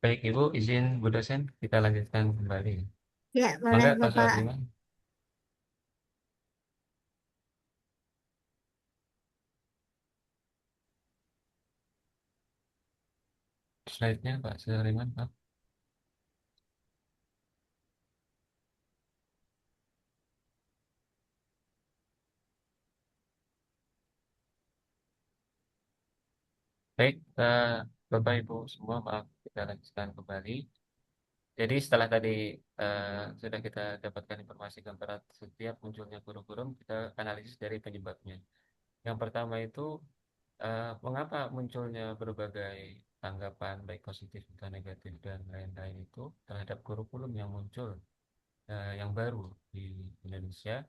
Baik, Ibu, izin Bu dosen, kita lanjutkan kembali. Ya, boleh Mangga, Pak Bapak. Suhardiman. Slide-nya, Pak Suhardiman, Pak. Baik, Bapak Ibu semua, maaf kita lanjutkan kembali. Jadi setelah tadi sudah kita dapatkan informasi gambaran setiap munculnya kurikulum, kita analisis dari penyebabnya. Yang pertama itu mengapa munculnya berbagai tanggapan baik positif atau negatif dan lain-lain itu terhadap kurikulum yang muncul yang baru di Indonesia.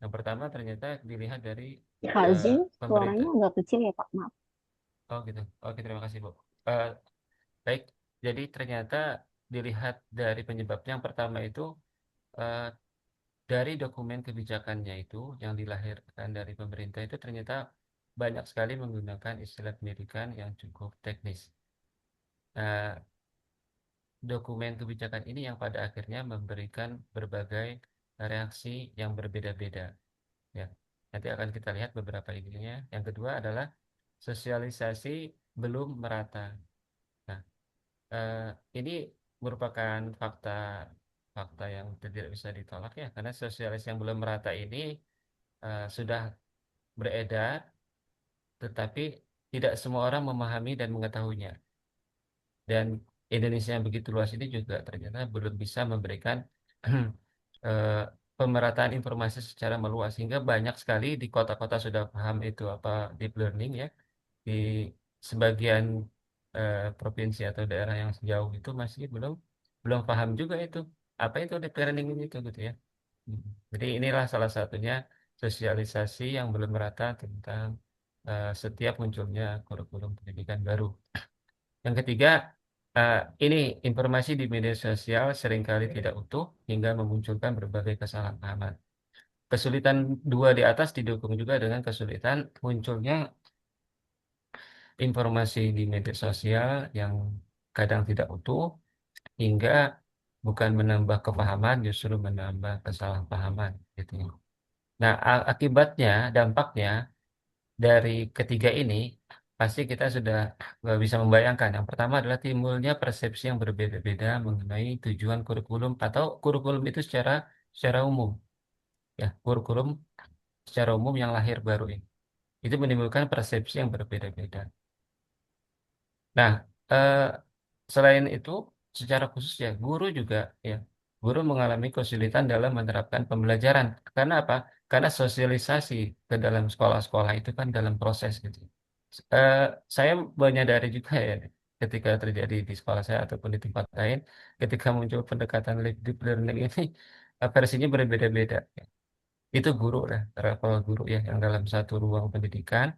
Yang pertama ternyata dilihat dari Pak Zin, suaranya pemerintah. agak kecil ya Pak, maaf. Oh gitu. Oke, terima kasih Bu. Eh, Baik, jadi ternyata dilihat dari penyebabnya yang pertama itu eh, dari dokumen kebijakannya itu yang dilahirkan dari pemerintah itu ternyata banyak sekali menggunakan istilah pendidikan yang cukup teknis. Nah, dokumen kebijakan ini yang pada akhirnya memberikan berbagai reaksi yang berbeda-beda. Ya, nanti akan kita lihat beberapa ininya. Yang kedua adalah sosialisasi belum merata. Nah, eh, ini merupakan fakta fakta yang tidak bisa ditolak ya, karena sosialisasi yang belum merata ini sudah beredar, tetapi tidak semua orang memahami dan mengetahuinya. Dan Indonesia yang begitu luas ini juga ternyata belum bisa memberikan eh, pemerataan informasi secara meluas, sehingga banyak sekali di kota-kota sudah paham itu apa deep learning ya, di sebagian provinsi atau daerah yang sejauh itu masih belum belum paham juga itu apa itu deep learning itu gitu ya. Hmm. Jadi inilah salah satunya sosialisasi yang belum merata tentang setiap munculnya kurikulum pendidikan baru. Yang ketiga, ini informasi di media sosial seringkali tidak utuh hingga memunculkan berbagai kesalahpahaman. Kesulitan dua di atas didukung juga dengan kesulitan munculnya informasi di media sosial yang kadang tidak utuh hingga bukan menambah kepahaman, justru menambah kesalahpahaman gitu ya. Nah, akibatnya, dampaknya dari ketiga ini pasti kita sudah bisa membayangkan. Yang pertama adalah timbulnya persepsi yang berbeda-beda mengenai tujuan kurikulum atau kurikulum itu secara umum. Ya, kurikulum secara umum yang lahir baru ini. Itu menimbulkan persepsi yang berbeda-beda. Nah, eh, selain itu, secara khusus ya, ya, guru mengalami kesulitan dalam menerapkan pembelajaran. Karena apa? Karena sosialisasi ke dalam sekolah-sekolah itu kan dalam proses gitu. Eh, saya menyadari juga ya, ketika terjadi di sekolah saya ataupun di tempat lain, ketika muncul pendekatan deep learning ini, versinya berbeda-beda. Itu guru lah, level guru ya, yang dalam satu ruang pendidikan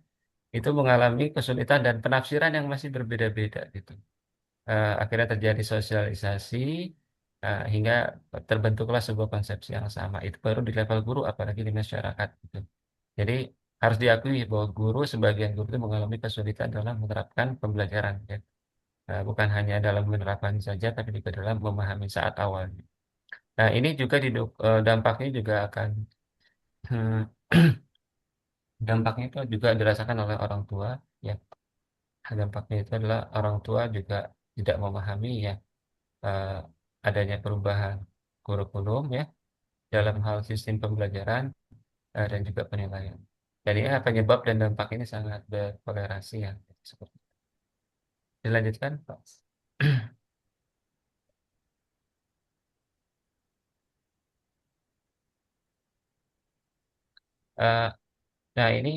itu mengalami kesulitan dan penafsiran yang masih berbeda-beda gitu. Akhirnya terjadi sosialisasi hingga terbentuklah sebuah konsepsi yang sama. Itu baru di level guru, apalagi di masyarakat gitu. Jadi harus diakui bahwa sebagian guru itu mengalami kesulitan dalam menerapkan pembelajaran ya. Bukan hanya dalam menerapkan saja, tapi juga dalam memahami saat awal. Nah, ini juga dampaknya juga akan dampaknya itu juga dirasakan oleh orang tua ya. Dampaknya itu adalah orang tua juga tidak memahami ya eh, adanya perubahan kurikulum ya dalam hal sistem pembelajaran dan juga penilaian. Jadi ya, penyebab dan dampak ini sangat berkorelasi ya. Seperti itu. Dilanjutkan, Pak. Eh, nah ini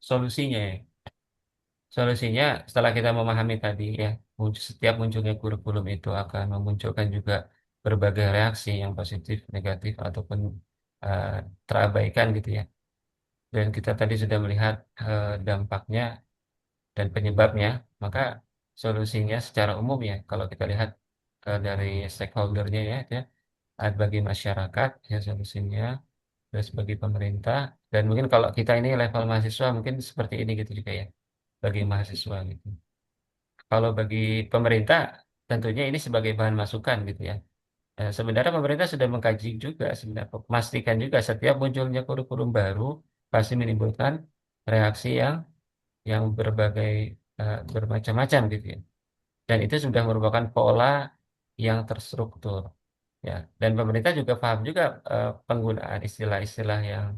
solusinya ya. Solusinya setelah kita memahami tadi ya, setiap munculnya kurikulum itu akan memunculkan juga berbagai reaksi yang positif, negatif ataupun eh, terabaikan gitu ya. Dan kita tadi sudah melihat dampaknya dan penyebabnya, maka solusinya secara umum ya, kalau kita lihat dari stakeholdernya ya, bagi masyarakat ya solusinya, terus bagi pemerintah, dan mungkin kalau kita ini level mahasiswa mungkin seperti ini gitu juga ya, bagi mahasiswa gitu. Kalau bagi pemerintah tentunya ini sebagai bahan masukan gitu ya. Sebenarnya pemerintah sudah mengkaji juga, sebenarnya memastikan juga setiap munculnya kurikulum baru pasti menimbulkan reaksi yang berbagai bermacam-macam gitu ya. Dan itu sudah merupakan pola yang terstruktur ya. Dan pemerintah juga paham juga penggunaan istilah-istilah yang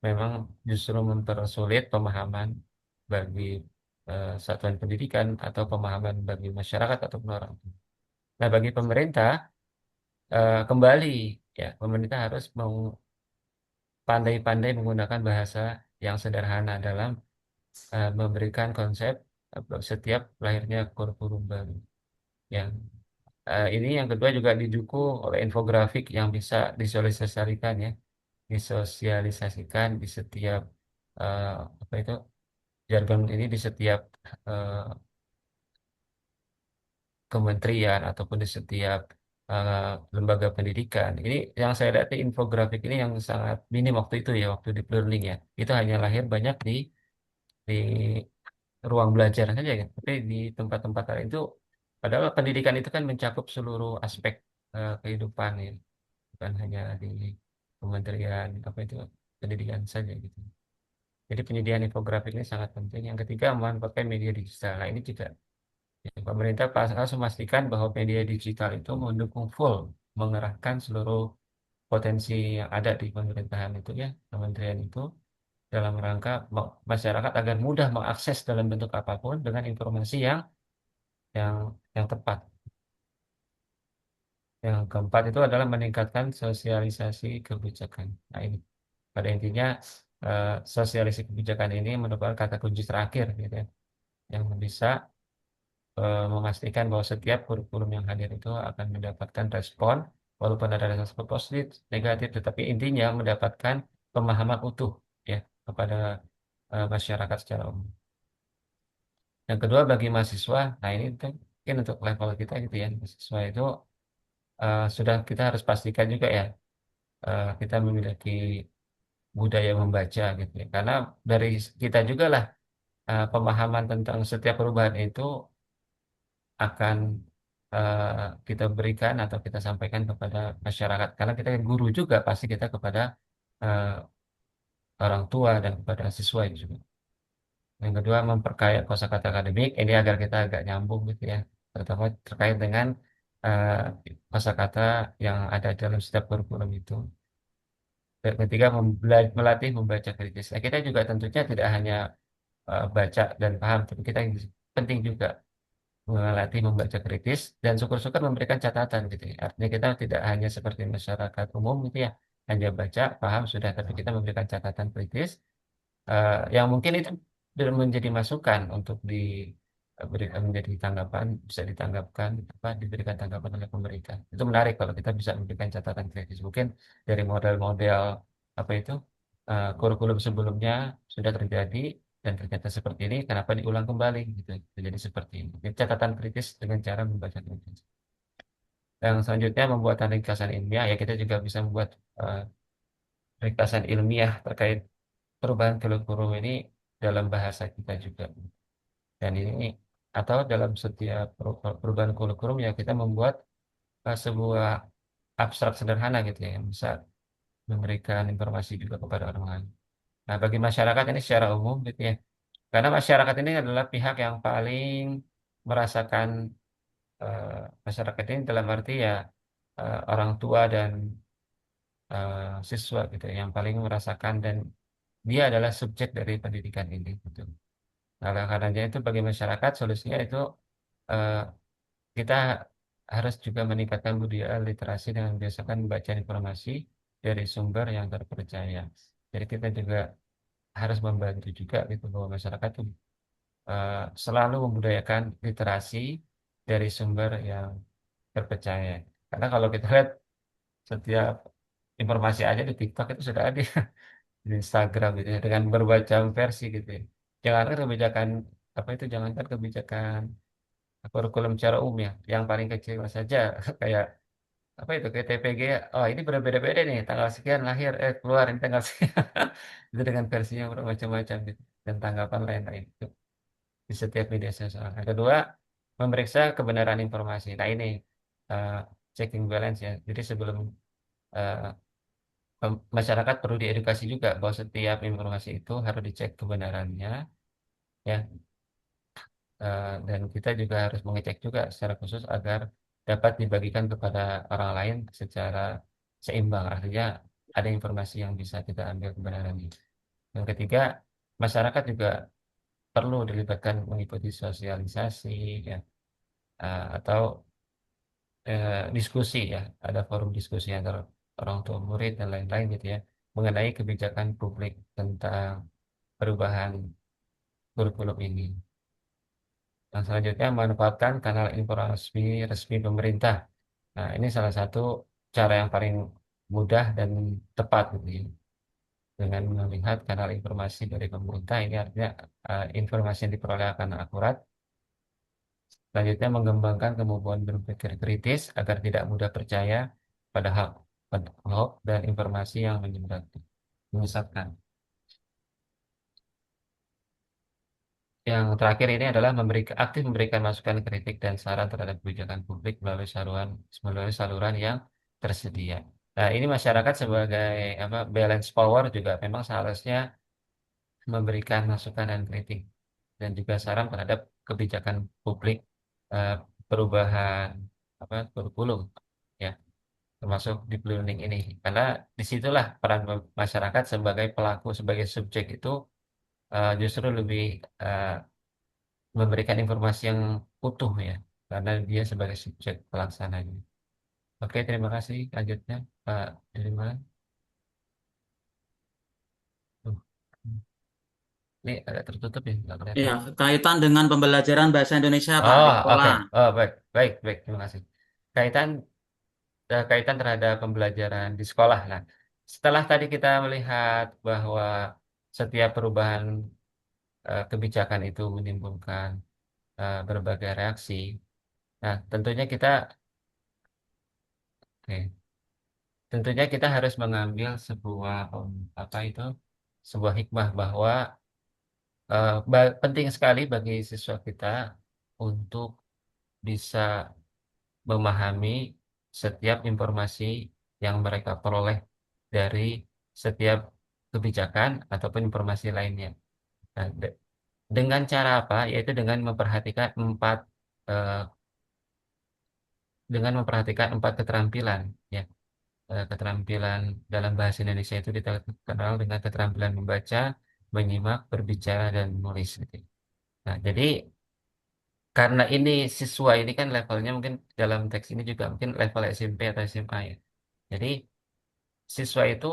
memang justru mempersulit pemahaman bagi satuan pendidikan atau pemahaman bagi masyarakat ataupun orang tua. Nah, bagi pemerintah kembali ya, pemerintah harus pandai-pandai menggunakan bahasa yang sederhana dalam memberikan konsep setiap lahirnya kurikulum baru. Yang ini yang kedua juga didukung oleh infografik yang bisa disosialisasikan ya, disosialisasikan di setiap eh, apa itu jargon ini di setiap eh, kementerian ataupun di setiap eh, lembaga pendidikan. Ini yang saya lihat di infografik ini yang sangat minim waktu itu ya, waktu di learning ya. Itu hanya lahir banyak di ruang belajar saja ya. Tapi di tempat-tempat lain itu, padahal pendidikan itu kan mencakup seluruh aspek kehidupan ya, bukan hanya di kementerian apa itu pendidikan saja gitu. Jadi penyediaan infografik ini sangat penting. Yang ketiga, memanfaatkan media digital. Nah, ini juga ya, pemerintah harus memastikan bahwa media digital itu mendukung full, mengerahkan seluruh potensi yang ada di pemerintahan itu ya, kementerian itu dalam rangka masyarakat agar mudah mengakses dalam bentuk apapun dengan informasi yang yang tepat. Yang keempat itu adalah meningkatkan sosialisasi kebijakan. Nah, ini pada intinya sosialisasi kebijakan ini merupakan kata kunci terakhir gitu ya, yang bisa memastikan bahwa setiap kurikulum yang hadir itu akan mendapatkan respon, walaupun ada respon positif, negatif, tetapi intinya mendapatkan pemahaman utuh ya kepada masyarakat secara umum. Yang kedua bagi mahasiswa, nah ini tuh mungkin untuk level kita gitu ya, mahasiswa itu sudah kita harus pastikan juga ya kita memiliki budaya membaca gitu ya, karena dari kita juga lah pemahaman tentang setiap perubahan itu akan kita berikan atau kita sampaikan kepada masyarakat. Karena kita guru juga pasti kita kepada eh, orang tua dan kepada siswa juga. Yang kedua, memperkaya kosakata akademik. Ini agar kita agak nyambung gitu ya, terutama terkait dengan eh, kosakata yang ada dalam setiap kurikulum itu. Dan ketiga, melatih membaca kritis. Nah, kita juga tentunya tidak hanya baca dan paham, tapi kita penting juga melatih membaca kritis dan syukur-syukur memberikan catatan gitu ya. Artinya kita tidak hanya seperti masyarakat umum gitu ya, hanya baca, paham sudah, tapi kita memberikan catatan kritis yang mungkin itu menjadi masukan untuk diberikan menjadi tanggapan, bisa ditanggapkan, apa diberikan tanggapan oleh pemerintah. Itu menarik kalau kita bisa memberikan catatan kritis. Mungkin dari model-model apa itu kurikulum sebelumnya sudah terjadi dan ternyata seperti ini, kenapa diulang kembali gitu? Jadi seperti ini. Jadi catatan kritis dengan cara membaca kritis. Yang selanjutnya pembuatan ringkasan ilmiah ya, kita juga bisa membuat ringkasan ilmiah terkait perubahan kurikulum ini dalam bahasa kita juga. Dan ini atau dalam setiap perubahan kurikulum ya kita membuat sebuah abstrak sederhana gitu ya, yang bisa memberikan informasi juga kepada orang lain. Nah, bagi masyarakat ini secara umum gitu ya. Karena masyarakat ini adalah pihak yang paling merasakan eh, masyarakat ini dalam arti ya orang tua dan siswa gitu ya, yang paling merasakan dan dia adalah subjek dari pendidikan ini gitu. Nah, oleh karenanya itu bagi masyarakat solusinya itu eh, kita harus juga meningkatkan budaya literasi dengan membiasakan membaca informasi dari sumber yang terpercaya. Jadi kita juga harus membantu juga gitu bahwa masyarakat itu selalu membudayakan literasi dari sumber yang terpercaya. Karena kalau kita lihat setiap informasi aja di TikTok itu sudah ada di Instagram gitu ya, dengan berbagai versi gitu ya. Jangankan kebijakan apa itu, jangankan kebijakan kurikulum secara umum ya, yang paling kecil saja kayak apa itu kayak TPG, oh ini berbeda-beda nih, tanggal sekian lahir, keluar ini tanggal sekian. Itu dengan versi yang bermacam-macam gitu dan tanggapan lain-lain itu di setiap media sosial. Yang kedua, memeriksa kebenaran informasi. Nah ini uh, checking balance ya. Jadi sebelum uh, masyarakat perlu diedukasi juga bahwa setiap informasi itu harus dicek kebenarannya ya. Dan kita juga harus mengecek juga secara khusus agar dapat dibagikan kepada orang lain secara seimbang. Artinya ada informasi yang bisa kita ambil kebenarannya. Yang ketiga, masyarakat juga perlu dilibatkan mengikuti sosialisasi ya, atau diskusi ya, ada forum diskusi antara orang tua murid dan lain-lain gitu ya, mengenai kebijakan publik tentang perubahan kurikulum ini. Yang selanjutnya, manfaatkan kanal informasi resmi pemerintah. Nah, ini salah satu cara yang paling mudah dan tepat gitu ya. Dengan melihat kanal informasi dari pemerintah, ini artinya informasi yang diperoleh akan akurat. Selanjutnya, mengembangkan kemampuan berpikir kritis agar tidak mudah percaya pada pada hoax dan informasi yang menyesatkan. Yang terakhir ini adalah aktif memberikan masukan kritik dan saran terhadap kebijakan publik melalui saluran yang tersedia. Nah, ini masyarakat sebagai balance power juga memang seharusnya memberikan masukan dan kritik dan juga saran terhadap kebijakan publik, eh, perubahan kurikulum ya, termasuk deep learning ini. Karena disitulah peran masyarakat sebagai pelaku, sebagai subjek itu justru lebih eh, memberikan informasi yang utuh ya, karena dia sebagai subjek pelaksananya. Oke, terima kasih. Lanjutnya, Pak Diliman. Tuh. Ini agak tertutup ya, nggak kelihatan. Ya, kaitan dengan pembelajaran bahasa Indonesia, Pak, Oh, di oke. sekolah. Oh, baik, baik, baik. Terima kasih. Kaitan kaitan terhadap pembelajaran di sekolah. Nah, setelah tadi kita melihat bahwa setiap perubahan kebijakan itu menimbulkan berbagai reaksi. Nah, oke, tentunya kita harus mengambil sebuah apa itu sebuah hikmah bahwa penting sekali bagi siswa kita untuk bisa memahami setiap informasi yang mereka peroleh dari setiap kebijakan ataupun informasi lainnya. Nah, dengan cara apa? Yaitu eh, dengan memperhatikan empat keterampilan ya. Keterampilan dalam bahasa Indonesia itu kita kenal dengan keterampilan membaca, menyimak, berbicara, dan menulis gitu. Nah, jadi karena ini siswa ini kan levelnya mungkin dalam teks ini juga mungkin level SMP atau SMA ya. Jadi siswa itu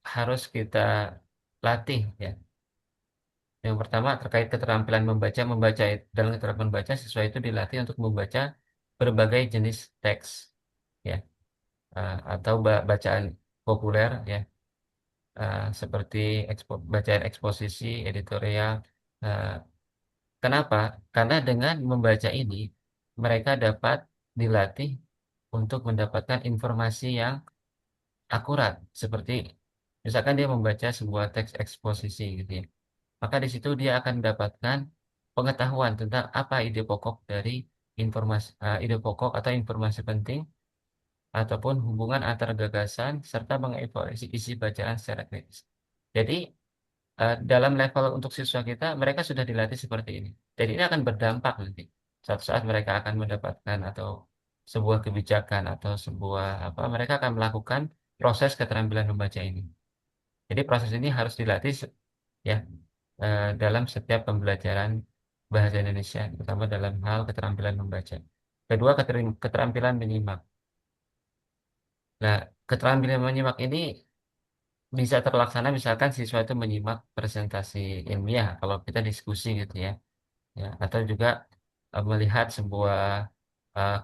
harus kita latih ya. Yang pertama terkait keterampilan dalam keterampilan membaca siswa itu dilatih untuk membaca berbagai jenis teks ya. Atau bacaan populer ya, seperti bacaan eksposisi, editorial. Eh, Kenapa? Karena dengan membaca ini, mereka dapat dilatih untuk mendapatkan informasi yang akurat. Seperti misalkan dia membaca sebuah teks eksposisi gitu ya. Maka di situ dia akan mendapatkan pengetahuan tentang apa ide pokok atau informasi penting ataupun hubungan antar gagasan serta mengevaluasi isi bacaan secara kritis. Jadi dalam level untuk siswa kita, mereka sudah dilatih seperti ini. Jadi ini akan berdampak nanti. Suatu saat mereka akan mendapatkan atau sebuah kebijakan atau sebuah mereka akan melakukan proses keterampilan membaca ini. Jadi proses ini harus dilatih ya dalam setiap pembelajaran bahasa Indonesia, terutama dalam hal keterampilan membaca. Kedua, keterampilan menyimak. Nah, keterampilan menyimak ini bisa terlaksana misalkan siswa itu menyimak presentasi ilmiah kalau kita diskusi gitu ya, ya atau juga melihat sebuah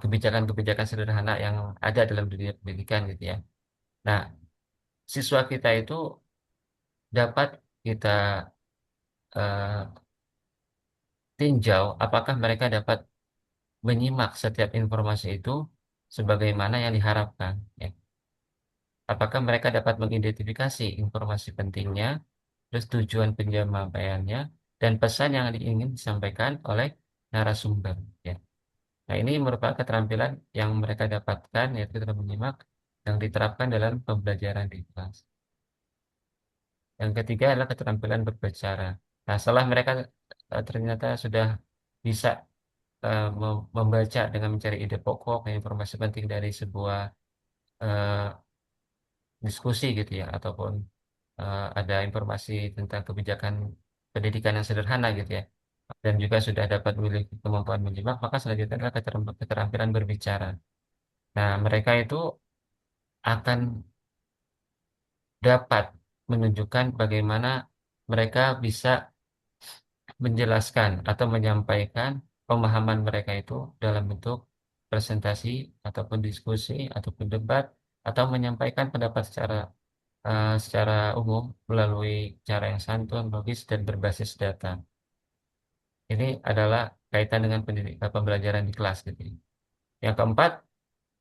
kebijakan-kebijakan sederhana yang ada dalam dunia pendidikan gitu ya. Nah, siswa kita itu dapat kita eh, tinjau apakah mereka dapat menyimak setiap informasi itu sebagaimana yang diharapkan ya. Apakah mereka dapat mengidentifikasi informasi pentingnya, terus tujuan penyampaiannya, dan pesan yang ingin disampaikan oleh narasumber. Ya. Nah, ini merupakan keterampilan yang mereka dapatkan, yaitu dalam menyimak, yang diterapkan dalam pembelajaran di kelas. Yang ketiga adalah keterampilan berbicara. Nah, setelah mereka ternyata sudah bisa membaca dengan mencari ide pokok, informasi penting dari sebuah eh, diskusi gitu ya, ataupun ada informasi tentang kebijakan pendidikan yang sederhana gitu ya, dan juga sudah dapat memiliki kemampuan menyimak, maka selanjutnya adalah keterampilan berbicara. Nah, mereka itu akan dapat menunjukkan bagaimana mereka bisa menjelaskan atau menyampaikan pemahaman mereka itu dalam bentuk presentasi ataupun diskusi ataupun debat, atau menyampaikan pendapat secara umum melalui cara yang santun, logis, dan berbasis data. Ini adalah kaitan dengan pembelajaran di kelas gitu. Yang keempat,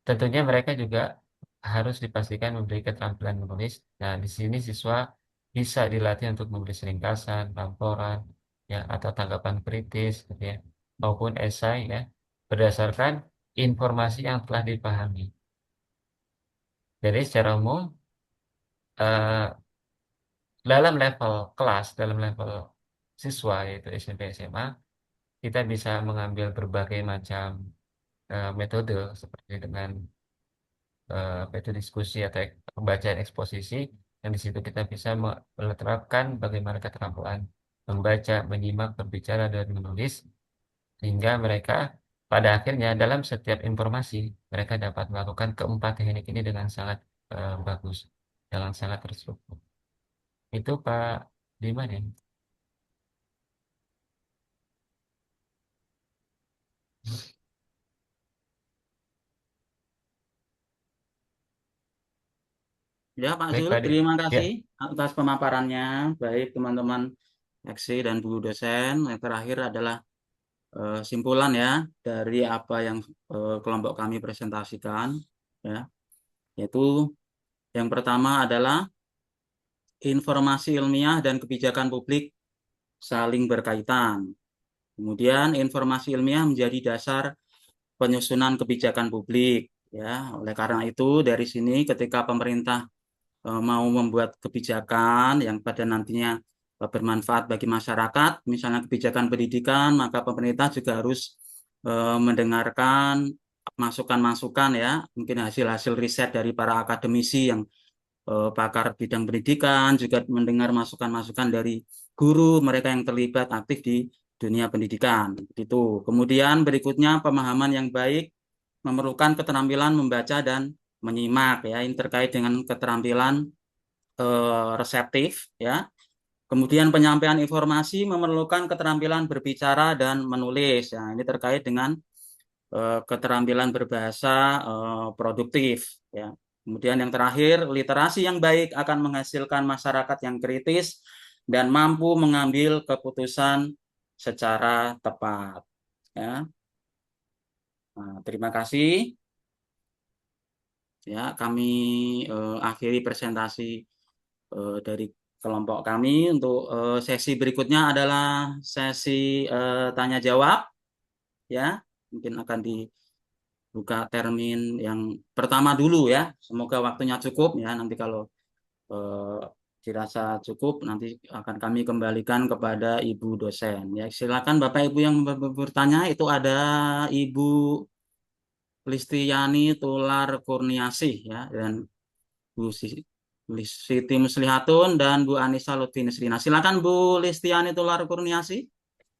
tentunya mereka juga harus dipastikan memiliki keterampilan menulis. Nah, di sini siswa bisa dilatih untuk menulis ringkasan, laporan, ya, atau tanggapan kritis, gitu ya, maupun esai, ya, berdasarkan informasi yang telah dipahami. Jadi secara umum, eh, dalam level kelas, dalam level siswa, yaitu SMP SMA, kita bisa mengambil berbagai macam metode seperti dengan apa itu diskusi atau pembacaan eksposisi, yang di situ kita bisa menerapkan bagaimana keterampilan membaca, menyimak, berbicara, dan menulis, sehingga mereka pada akhirnya dalam setiap informasi mereka dapat melakukan keempat teknik ini dengan sangat bagus, dengan sangat terstruktur. Itu Pak Diman ya. Ya, Pak Baik Zul, Pak Di. terima Ya, kasih atas pemaparannya. Baik, teman-teman Eksi dan Bu dosen. Yang terakhir adalah simpulan ya dari apa yang kelompok kami presentasikan, ya, yaitu yang pertama adalah informasi ilmiah dan kebijakan publik saling berkaitan. Kemudian informasi ilmiah menjadi dasar penyusunan kebijakan publik, ya. Oleh karena itu dari sini ketika pemerintah mau membuat kebijakan yang pada nantinya bermanfaat bagi masyarakat, misalnya kebijakan pendidikan, maka pemerintah juga harus mendengarkan masukan-masukan ya, mungkin hasil-hasil riset dari para akademisi yang pakar bidang pendidikan, juga mendengar masukan-masukan dari guru mereka yang terlibat aktif di dunia pendidikan. Itu. Kemudian berikutnya pemahaman yang baik memerlukan keterampilan membaca dan menyimak ya. Ini terkait dengan keterampilan reseptif ya. Kemudian penyampaian informasi memerlukan keterampilan berbicara dan menulis. Ya, ini terkait dengan keterampilan berbahasa produktif ya. Kemudian yang terakhir, literasi yang baik akan menghasilkan masyarakat yang kritis dan mampu mengambil keputusan secara tepat ya. Nah, terima kasih ya, kami akhiri presentasi dari kelompok kami. Untuk sesi berikutnya adalah sesi tanya jawab ya. Mungkin akan dibuka termin yang pertama dulu ya. Semoga waktunya cukup ya. Nanti kalau eh, dirasa cukup nanti akan kami kembalikan kepada Ibu dosen ya. Silakan Bapak Ibu yang bertanya. Itu ada Ibu Listiani Tular Kurniasih ya, dan Bu Siti Muslihatun dan Bu Anissa Lutfi Nisrina. Silakan Bu Listiani Tular Kurniasih.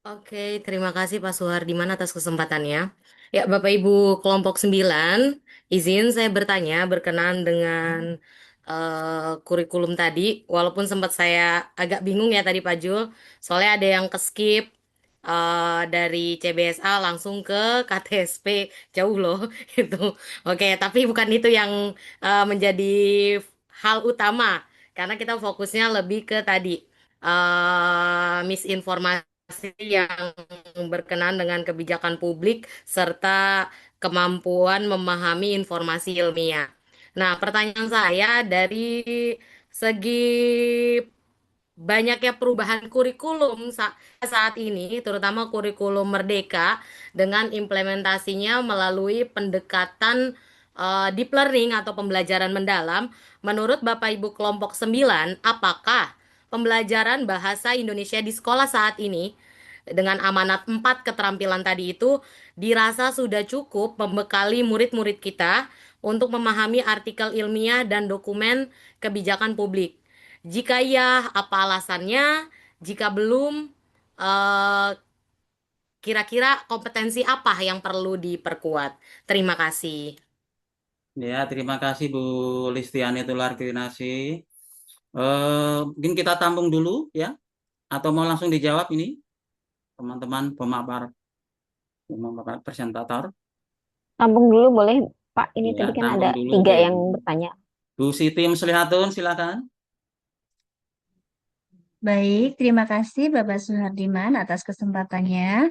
Oke, terima kasih Pak Suhardiman atas kesempatannya. Ya, Bapak Ibu kelompok 9, izin saya bertanya berkenaan dengan kurikulum tadi. Walaupun sempat saya agak bingung ya tadi Pak Jul, soalnya ada yang ke-skip dari CBSA langsung ke KTSP, jauh loh itu. Oke, tapi bukan itu yang menjadi hal utama, karena kita fokusnya lebih ke tadi misinformasi yang berkenaan dengan kebijakan publik serta kemampuan memahami informasi ilmiah. Nah, pertanyaan saya dari segi banyaknya perubahan kurikulum saat ini, terutama kurikulum Merdeka, dengan implementasinya melalui pendekatan deep learning atau pembelajaran mendalam. Menurut Bapak Ibu kelompok 9, apakah pembelajaran bahasa Indonesia di sekolah saat ini dengan amanat 4 keterampilan tadi itu dirasa sudah cukup membekali murid-murid kita untuk memahami artikel ilmiah dan dokumen kebijakan publik? Jika iya, apa alasannya? Jika belum, eh, kira-kira kompetensi apa yang perlu diperkuat? Terima kasih. Ya, terima kasih Bu Listiani Tularkinasi. Mungkin kita tampung dulu ya, atau mau langsung dijawab ini teman-teman pemaparan presentator. Tampung dulu boleh, Pak. Ini Ya, tadi kan ada tampung dulu 3 Bu yang bertanya. Bu Siti Muslihatun, silakan. Baik, terima kasih Bapak Suhardiman atas kesempatannya.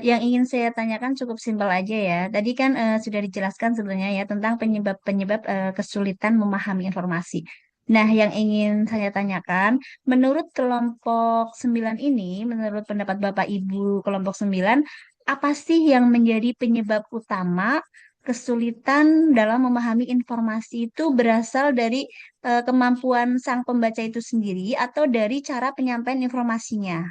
Yang ingin saya tanyakan cukup simpel aja ya. Tadi kan sudah dijelaskan sebenarnya ya tentang penyebab-penyebab kesulitan memahami informasi. Nah, yang ingin saya tanyakan, menurut kelompok 9 ini, menurut pendapat Bapak Ibu kelompok 9, apa sih yang menjadi penyebab utama kesulitan dalam memahami informasi itu berasal dari kemampuan sang pembaca itu sendiri atau dari cara penyampaian informasinya?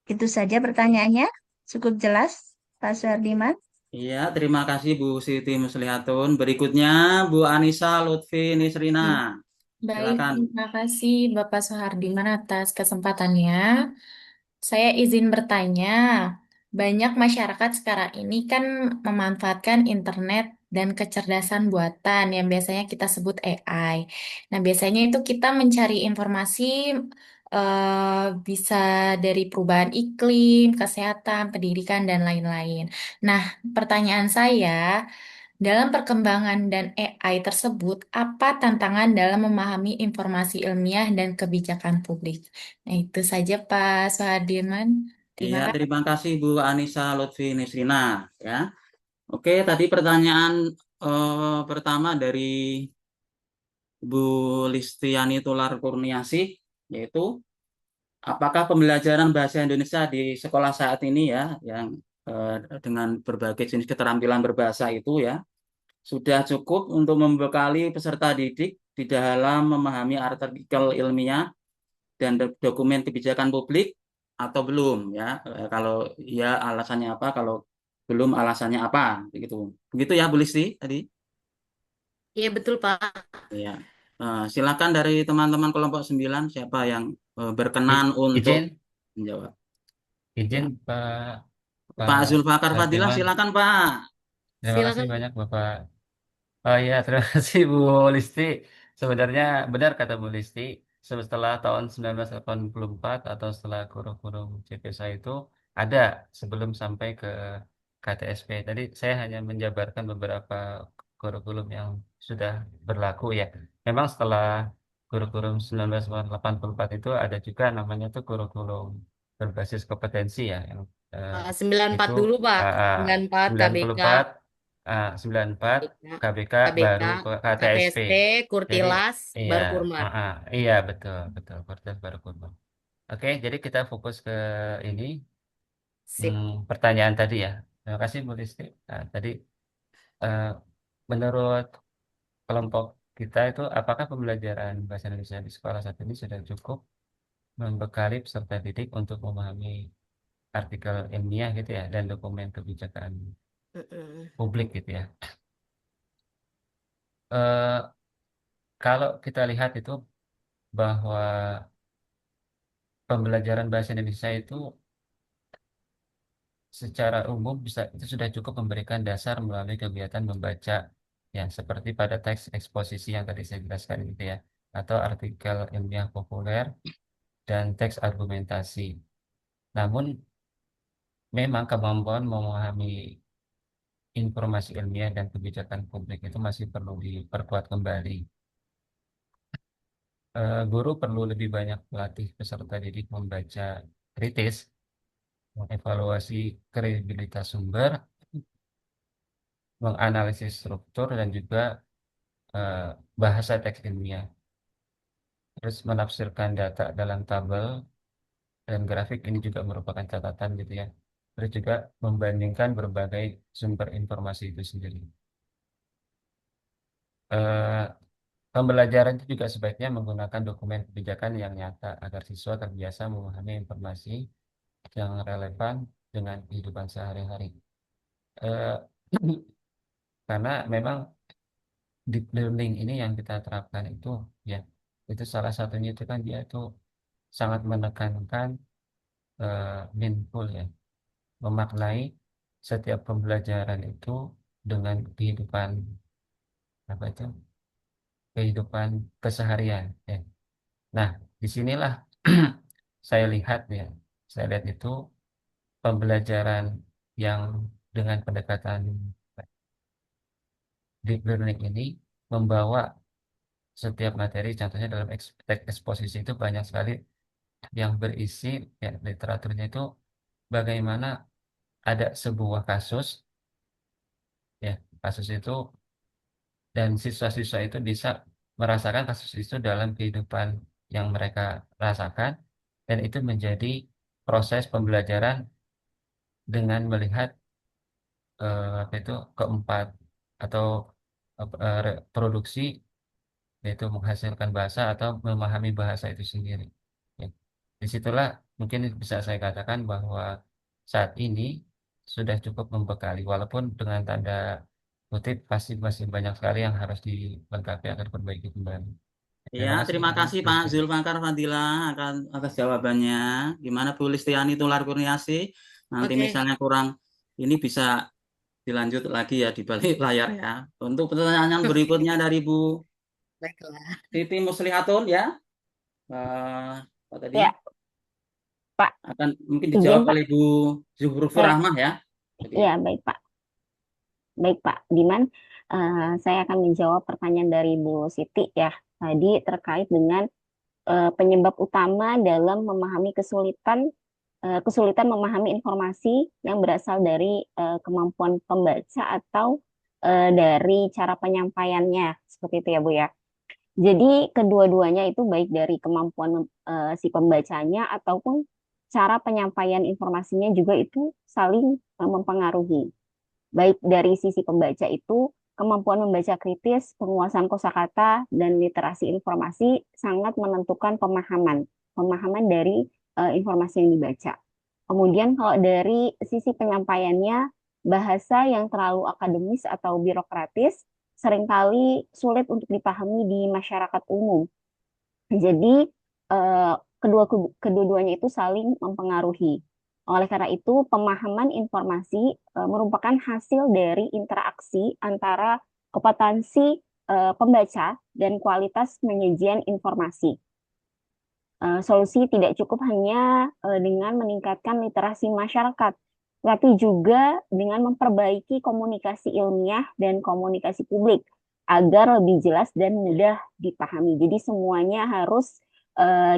Itu saja pertanyaannya. Cukup jelas, Pak Suhardiman? Iya, terima kasih Bu Siti Muslihatun. Berikutnya Bu Anissa Lutfi Nisrina. Baik, Silakan. terima kasih Bapak Soehardiman atas kesempatannya. Saya izin bertanya, banyak masyarakat sekarang ini kan memanfaatkan internet dan kecerdasan buatan yang biasanya kita sebut AI. Nah, biasanya itu kita mencari informasi bisa dari perubahan iklim, kesehatan, pendidikan, dan lain-lain. Nah, pertanyaan saya, dalam perkembangan dan AI tersebut, apa tantangan dalam memahami informasi ilmiah dan kebijakan publik? Nah, itu saja Pak Suhardiman. Iya, Terima kasih. terima kasih Bu Anissa Lutfi Nisrina. Ya, oke. Tadi pertanyaan pertama dari Bu Listiani Tular Kurniasih, yaitu apakah pembelajaran bahasa Indonesia di sekolah saat ini ya, yang dengan berbagai jenis keterampilan berbahasa itu ya, sudah cukup untuk membekali peserta didik di dalam memahami artikel ilmiah dan dokumen kebijakan publik atau belum ya. Kalau ya alasannya apa, kalau belum alasannya apa, begitu. Begitu ya Bu Listi tadi. Iya betul Pak. Ya. Silakan dari teman-teman kelompok 9 siapa yang berkenan untuk Izin, menjawab. izin Ya. Pak Pak Pak Zulfakar Fadilah, Sardiman. silakan Pak. Terima kasih Silakan. banyak Bapak. Oh iya, terima kasih Bu Listi. Sebenarnya benar kata Bu Listi, setelah tahun 1984 atau setelah kurikulum CPSA itu ada sebelum sampai ke KTSP. Tadi saya hanya menjabarkan beberapa kurikulum yang sudah berlaku ya. Memang setelah kurikulum 1984 itu ada juga namanya tuh kurikulum berbasis kompetensi ya, yang 94 itu dulu Pak. ah, ah, 94 KBK, 94 94 KBK KBK, baru ke KTSP. KTSP, Jadi Kurtilas, iya, baru Kurmat. iya betul betul Kurtas baru kurban. Oke, jadi kita fokus ke ini Sip. pertanyaan tadi ya. Terima kasih Bu Listi. Nah, tadi eh, menurut kelompok kita itu apakah pembelajaran bahasa Indonesia di sekolah saat ini sudah cukup membekali peserta didik untuk memahami artikel ilmiah gitu ya dan dokumen kebijakan Mm-mm. publik gitu ya. Eh, Kalau kita lihat itu bahwa pembelajaran bahasa Indonesia itu secara umum bisa itu sudah cukup memberikan dasar melalui kegiatan membaca yang seperti pada teks eksposisi yang tadi saya jelaskan gitu ya, atau artikel ilmiah populer dan teks argumentasi. Namun memang kemampuan memahami informasi ilmiah dan kebijakan publik itu masih perlu diperkuat kembali. Guru perlu lebih banyak melatih peserta didik membaca kritis, mengevaluasi kredibilitas sumber, menganalisis struktur dan juga eh, bahasa teks ilmiah. Terus menafsirkan data dalam tabel dan grafik ini juga merupakan catatan gitu ya. Terus juga membandingkan berbagai sumber informasi itu sendiri. Eh, Pembelajaran itu juga sebaiknya menggunakan dokumen kebijakan yang nyata agar siswa terbiasa memahami informasi yang relevan dengan kehidupan sehari-hari. Eh, karena memang deep learning ini yang kita terapkan ya itu salah satunya itu kan dia itu sangat menekankan mindful ya, memaknai setiap pembelajaran itu dengan apa itu kehidupan keseharian ya. Nah, disinilah saya lihat ya, saya lihat itu pembelajaran yang dengan pendekatan deep learning ini membawa setiap materi, contohnya dalam teks eksposisi itu banyak sekali yang berisi ya, literaturnya itu bagaimana ada sebuah kasus ya, kasus itu dan siswa-siswa itu bisa merasakan kasus itu dalam kehidupan yang mereka rasakan dan itu menjadi proses pembelajaran dengan melihat apa itu keempat atau produksi yaitu menghasilkan bahasa atau memahami bahasa itu sendiri. Ya. Disitulah mungkin bisa saya katakan bahwa saat ini sudah cukup membekali, walaupun dengan tanda kutip pasti masih banyak sekali yang harus dilengkapi agar perbaiki kembali. Ya, Terima kasih, terima mungkin kasih Pak demikian. Zulfakar Fadila atas jawabannya. Gimana Bu Listiani Tular Kurniasi? Nanti Oke, misalnya kurang ini bisa dilanjut lagi ya di balik layar ya. Untuk pertanyaan berikutnya dari Bu baiklah. Titi Muslihatun ya. Apa tadi Ya, Pak. akan mungkin Izin, dijawab Pak. oleh Bu Zuhrufur Saya, Rahmah ya. Jadi, ya, baik, Pak. Baik, Pak Diman. Saya akan menjawab pertanyaan dari Bu Siti ya. Tadi terkait dengan penyebab utama dalam memahami kesulitan memahami informasi yang berasal dari kemampuan pembaca atau dari cara penyampaiannya. Seperti itu ya, Bu ya. Jadi kedua-duanya itu baik dari kemampuan si pembacanya ataupun cara penyampaian informasinya juga itu saling mempengaruhi. Baik dari sisi pembaca itu, kemampuan membaca kritis, penguasaan kosakata, dan literasi informasi sangat menentukan pemahaman dari informasi yang dibaca. Kemudian kalau dari sisi penyampaiannya, bahasa yang terlalu akademis atau birokratis seringkali sulit untuk dipahami di masyarakat umum. Jadi eh, kedua-duanya itu saling mempengaruhi. Oleh karena itu, pemahaman informasi merupakan hasil dari interaksi antara kompetensi pembaca dan kualitas penyajian informasi. Solusi tidak cukup hanya dengan meningkatkan literasi masyarakat, tapi juga dengan memperbaiki komunikasi ilmiah dan komunikasi publik agar lebih jelas dan mudah dipahami. Jadi semuanya harus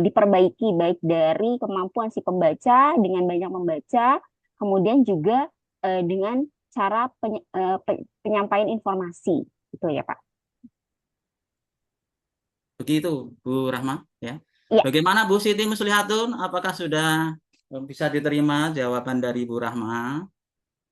diperbaiki baik dari kemampuan si pembaca dengan banyak membaca, kemudian juga dengan cara penyampaian informasi, itu ya Pak. begitu Bu Rahmah ya. Iya, Bagaimana Bu Siti Muslihatun? Apakah sudah bisa diterima jawaban dari Bu Rahmah?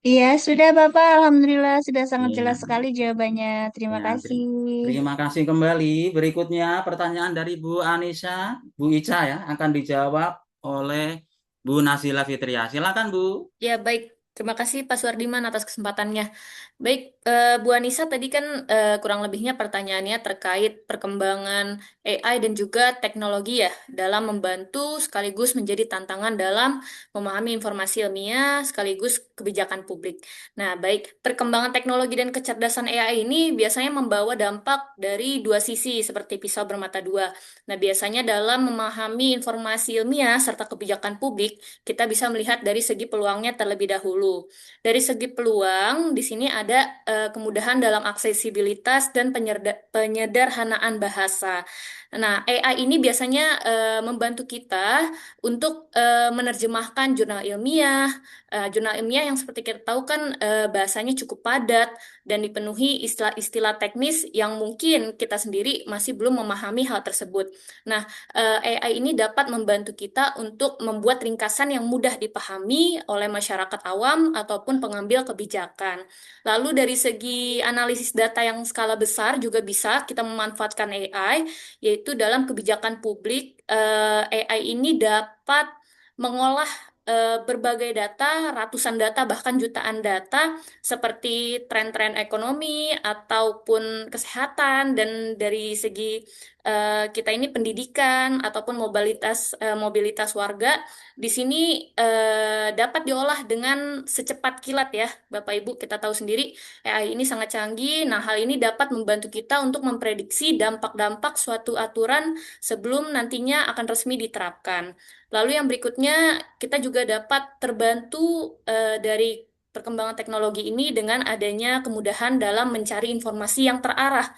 Iya, sudah Bapak. Alhamdulillah sudah sangat Iya. jelas sekali jawabannya. Terima Ya, kasih. terima kasih kembali. Berikutnya pertanyaan dari Bu Anissa, Bu Ica ya, akan dijawab oleh Bu Nasila Fitria. Silakan Bu. Ya, baik. Terima kasih Pak Suardiman atas kesempatannya. Baik, Bu Anissa tadi kan kurang lebihnya pertanyaannya terkait perkembangan AI dan juga teknologi ya dalam membantu sekaligus menjadi tantangan dalam memahami informasi ilmiah sekaligus kebijakan publik. Nah, baik, perkembangan teknologi dan kecerdasan AI ini biasanya membawa dampak dari dua sisi seperti pisau bermata dua. Nah, biasanya dalam memahami informasi ilmiah serta kebijakan publik kita bisa melihat dari segi peluangnya terlebih dahulu. Dari segi peluang, di sini ada kemudahan dalam aksesibilitas dan penyederhanaan bahasa. Nah, AI ini biasanya membantu kita untuk menerjemahkan jurnal ilmiah. Jurnal ilmiah yang seperti kita tahu kan bahasanya cukup padat dan dipenuhi istilah-istilah teknis yang mungkin kita sendiri masih belum memahami hal tersebut. Nah, AI ini dapat membantu kita untuk membuat ringkasan yang mudah dipahami oleh masyarakat awam ataupun pengambil kebijakan. Lalu dari segi analisis data yang skala besar juga bisa kita memanfaatkan AI, yaitu dalam kebijakan publik. AI ini dapat mengolah berbagai data, ratusan data, bahkan jutaan data, seperti tren-tren ekonomi ataupun kesehatan, dan dari segi kita ini pendidikan ataupun mobilitas warga di sini dapat diolah dengan secepat kilat ya, Bapak Ibu. Kita tahu sendiri AI ini sangat canggih. Nah, hal ini dapat membantu kita untuk memprediksi dampak-dampak suatu aturan sebelum nantinya akan resmi diterapkan. Lalu yang berikutnya, kita juga dapat terbantu dari perkembangan teknologi ini dengan adanya kemudahan dalam mencari informasi yang terarah.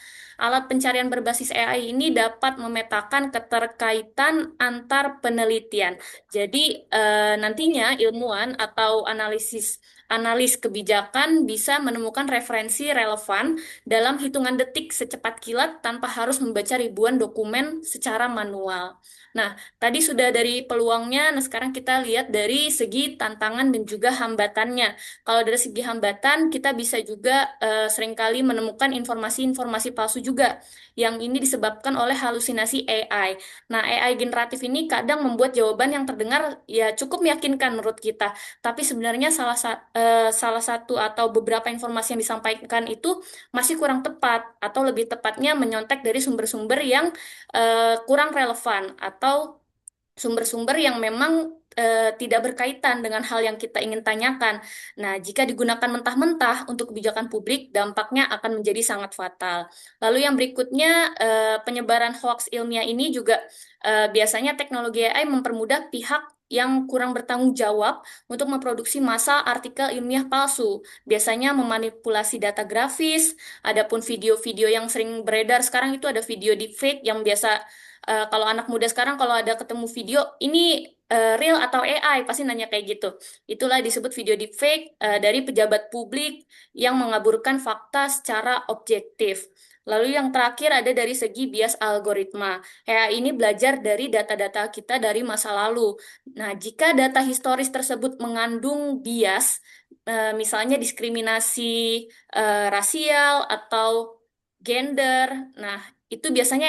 Alat pencarian berbasis AI ini dapat memetakan keterkaitan antar penelitian. Jadi nantinya ilmuwan atau analis kebijakan bisa menemukan referensi relevan dalam hitungan detik secepat kilat tanpa harus membaca ribuan dokumen secara manual. Nah, tadi sudah dari peluangnya, nah sekarang kita lihat dari segi tantangan dan juga hambatannya. Kalau dari segi hambatan, kita bisa juga seringkali menemukan informasi-informasi palsu juga, yang ini disebabkan oleh halusinasi AI. Nah, AI generatif ini kadang membuat jawaban yang terdengar ya cukup meyakinkan menurut kita, tapi sebenarnya salah satu atau beberapa informasi yang disampaikan itu masih kurang tepat, atau lebih tepatnya menyontek dari sumber-sumber yang kurang relevan, atau sumber-sumber yang memang tidak berkaitan dengan hal yang kita ingin tanyakan. Nah, jika digunakan mentah-mentah untuk kebijakan publik, dampaknya akan menjadi sangat fatal. Lalu yang berikutnya, penyebaran hoaks ilmiah ini juga biasanya teknologi AI mempermudah pihak yang kurang bertanggung jawab untuk memproduksi massal artikel ilmiah palsu. Biasanya memanipulasi data grafis, adapun video-video yang sering beredar sekarang itu ada video deepfake yang biasa kalau anak muda sekarang kalau ada ketemu video ini real atau AI pasti nanya kayak gitu. Itulah disebut video deepfake dari pejabat publik yang mengaburkan fakta secara objektif. Lalu yang terakhir ada dari segi bias algoritma. AI ini belajar dari data-data kita dari masa lalu. Nah, jika data historis tersebut mengandung bias, misalnya diskriminasi rasial atau gender, nah itu biasanya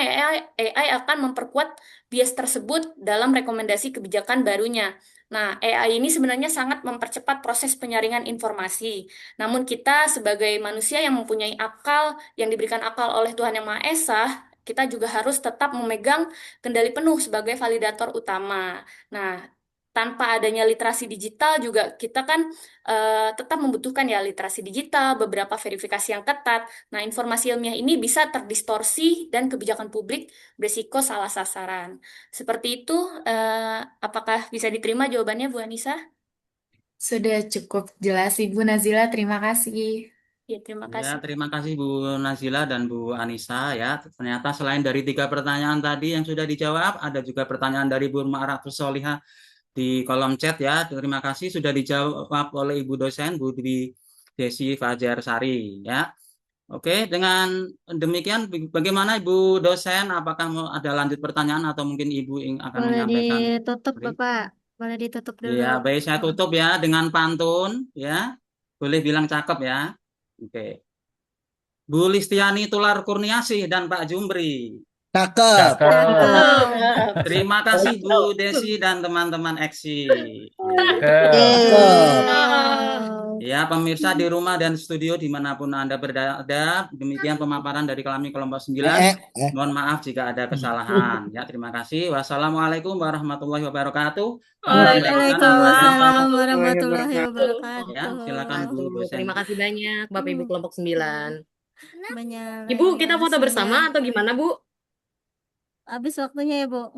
AI akan memperkuat bias tersebut dalam rekomendasi kebijakan barunya. Nah, AI ini sebenarnya sangat mempercepat proses penyaringan informasi. Namun kita sebagai manusia yang mempunyai akal, yang diberikan akal oleh Tuhan Yang Maha Esa, kita juga harus tetap memegang kendali penuh sebagai validator utama. Nah, tanpa adanya literasi digital juga kita kan tetap membutuhkan ya literasi digital, beberapa verifikasi yang ketat. Nah, informasi ilmiah ini bisa terdistorsi dan kebijakan publik berisiko salah sasaran. Seperti itu, apakah bisa diterima jawabannya, Bu Anissa? Sudah cukup jelas, Ibu Nazila. Terima kasih. Ya, terima Ya, kasih. terima kasih Bu Nazila dan Bu Anissa ya. Ternyata selain dari 3 pertanyaan tadi yang sudah dijawab, ada juga pertanyaan dari Bu Ma'rafus Solihah di kolom chat ya. Terima kasih sudah dijawab oleh Ibu dosen Bu Desi Fajar Sari ya. Oke, dengan demikian bagaimana Ibu dosen? Apakah mau ada lanjut pertanyaan atau mungkin Ibu akan Boleh menyampaikan? ditutup, Bapak. Boleh ditutup dulu. Ya, baik saya tutup ya dengan pantun ya. Boleh bilang cakep ya. Oke. Bu Listiani Tular Kurniasih dan Pak Jumbri. Cakep. Cakep. Terima kasih Bu Desi dan teman-teman Eksi. Ya, pemirsa di rumah dan studio dimanapun Anda berada, demikian pemaparan dari kami kelompok 9. Mohon maaf jika ada kesalahan. Ya, terima kasih. Wassalamualaikum warahmatullahi wabarakatuh. Waalaikumsalam warahmatullahi wabarakatuh. Ya, silakan Bu dosen. Terima kasih banyak Bapak Ibu kelompok 9. Banyak Ibu, kita foto bersama atau gimana, Bu? Habis waktunya ya, Bu.